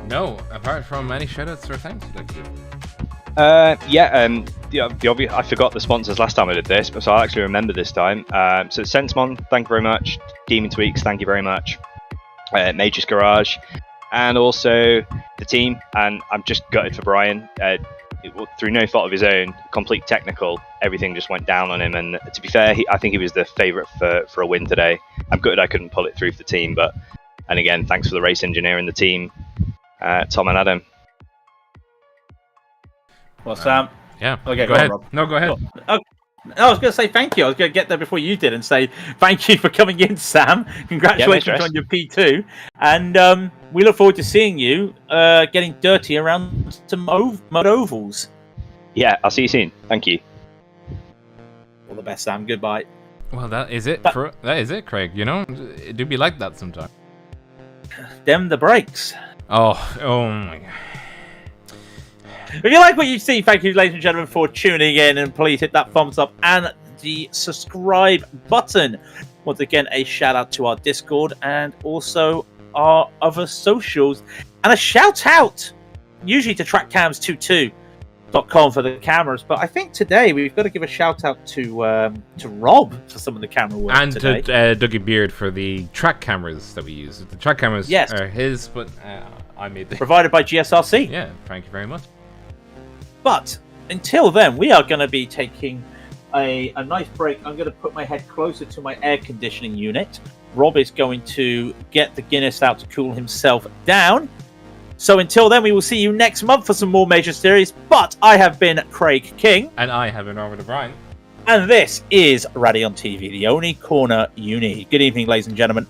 No, apart from any shoutouts or thanks you'd like to do. The obvious. I forgot the sponsors last time I did this, but so I'll actually remember this time. So Sensemon, thank you very much. Demon Tweaks, thank you very much. Major's Garage, and also the team. And I'm just gutted for Brian. Through no fault of his own, complete technical, everything just went down on him. And to be fair, I think he was the favourite for a win today. I'm gutted I couldn't pull it through for the team, and again, thanks for the race engineer and the team, Tom and Adam. Well, Sam. Yeah. Okay, go ahead. Rob. No, go ahead. Oh, I was going to say thank you. I was going to get there before you did and say thank you for coming in, Sam. Congratulations on your P2. And we look forward to seeing you getting dirty around some mud ovals. Yeah, I'll see you soon. Thank you. All the best, Sam. Goodbye. Well, that is it, Craig. You know, it do be like that sometimes. Them the brakes. Oh my God. If you like what you see, thank you, ladies and gentlemen, for tuning in, and please hit that thumbs up and the subscribe button. Once again, a shout out to our Discord and also our other socials. And a shout out, usually to trackcams22.com for the cameras, but I think today we've got to give a shout out to Rob for some of the camera work and today. to Dougie Beard for the track cameras that we use. The track cameras are his, but I made them. Provided by GSRC. Yeah, thank you very much. But until then, we are going to be taking a nice break. I'm going to put my head closer to my air conditioning unit. Rob is going to get the Guinness out to cool himself down. So until then, we will see you next month for some more Major Series. But I have been Craig King. And I have been Norman O'Brien. And this is Raidillon TV, the only corner you need. Good evening, ladies and gentlemen.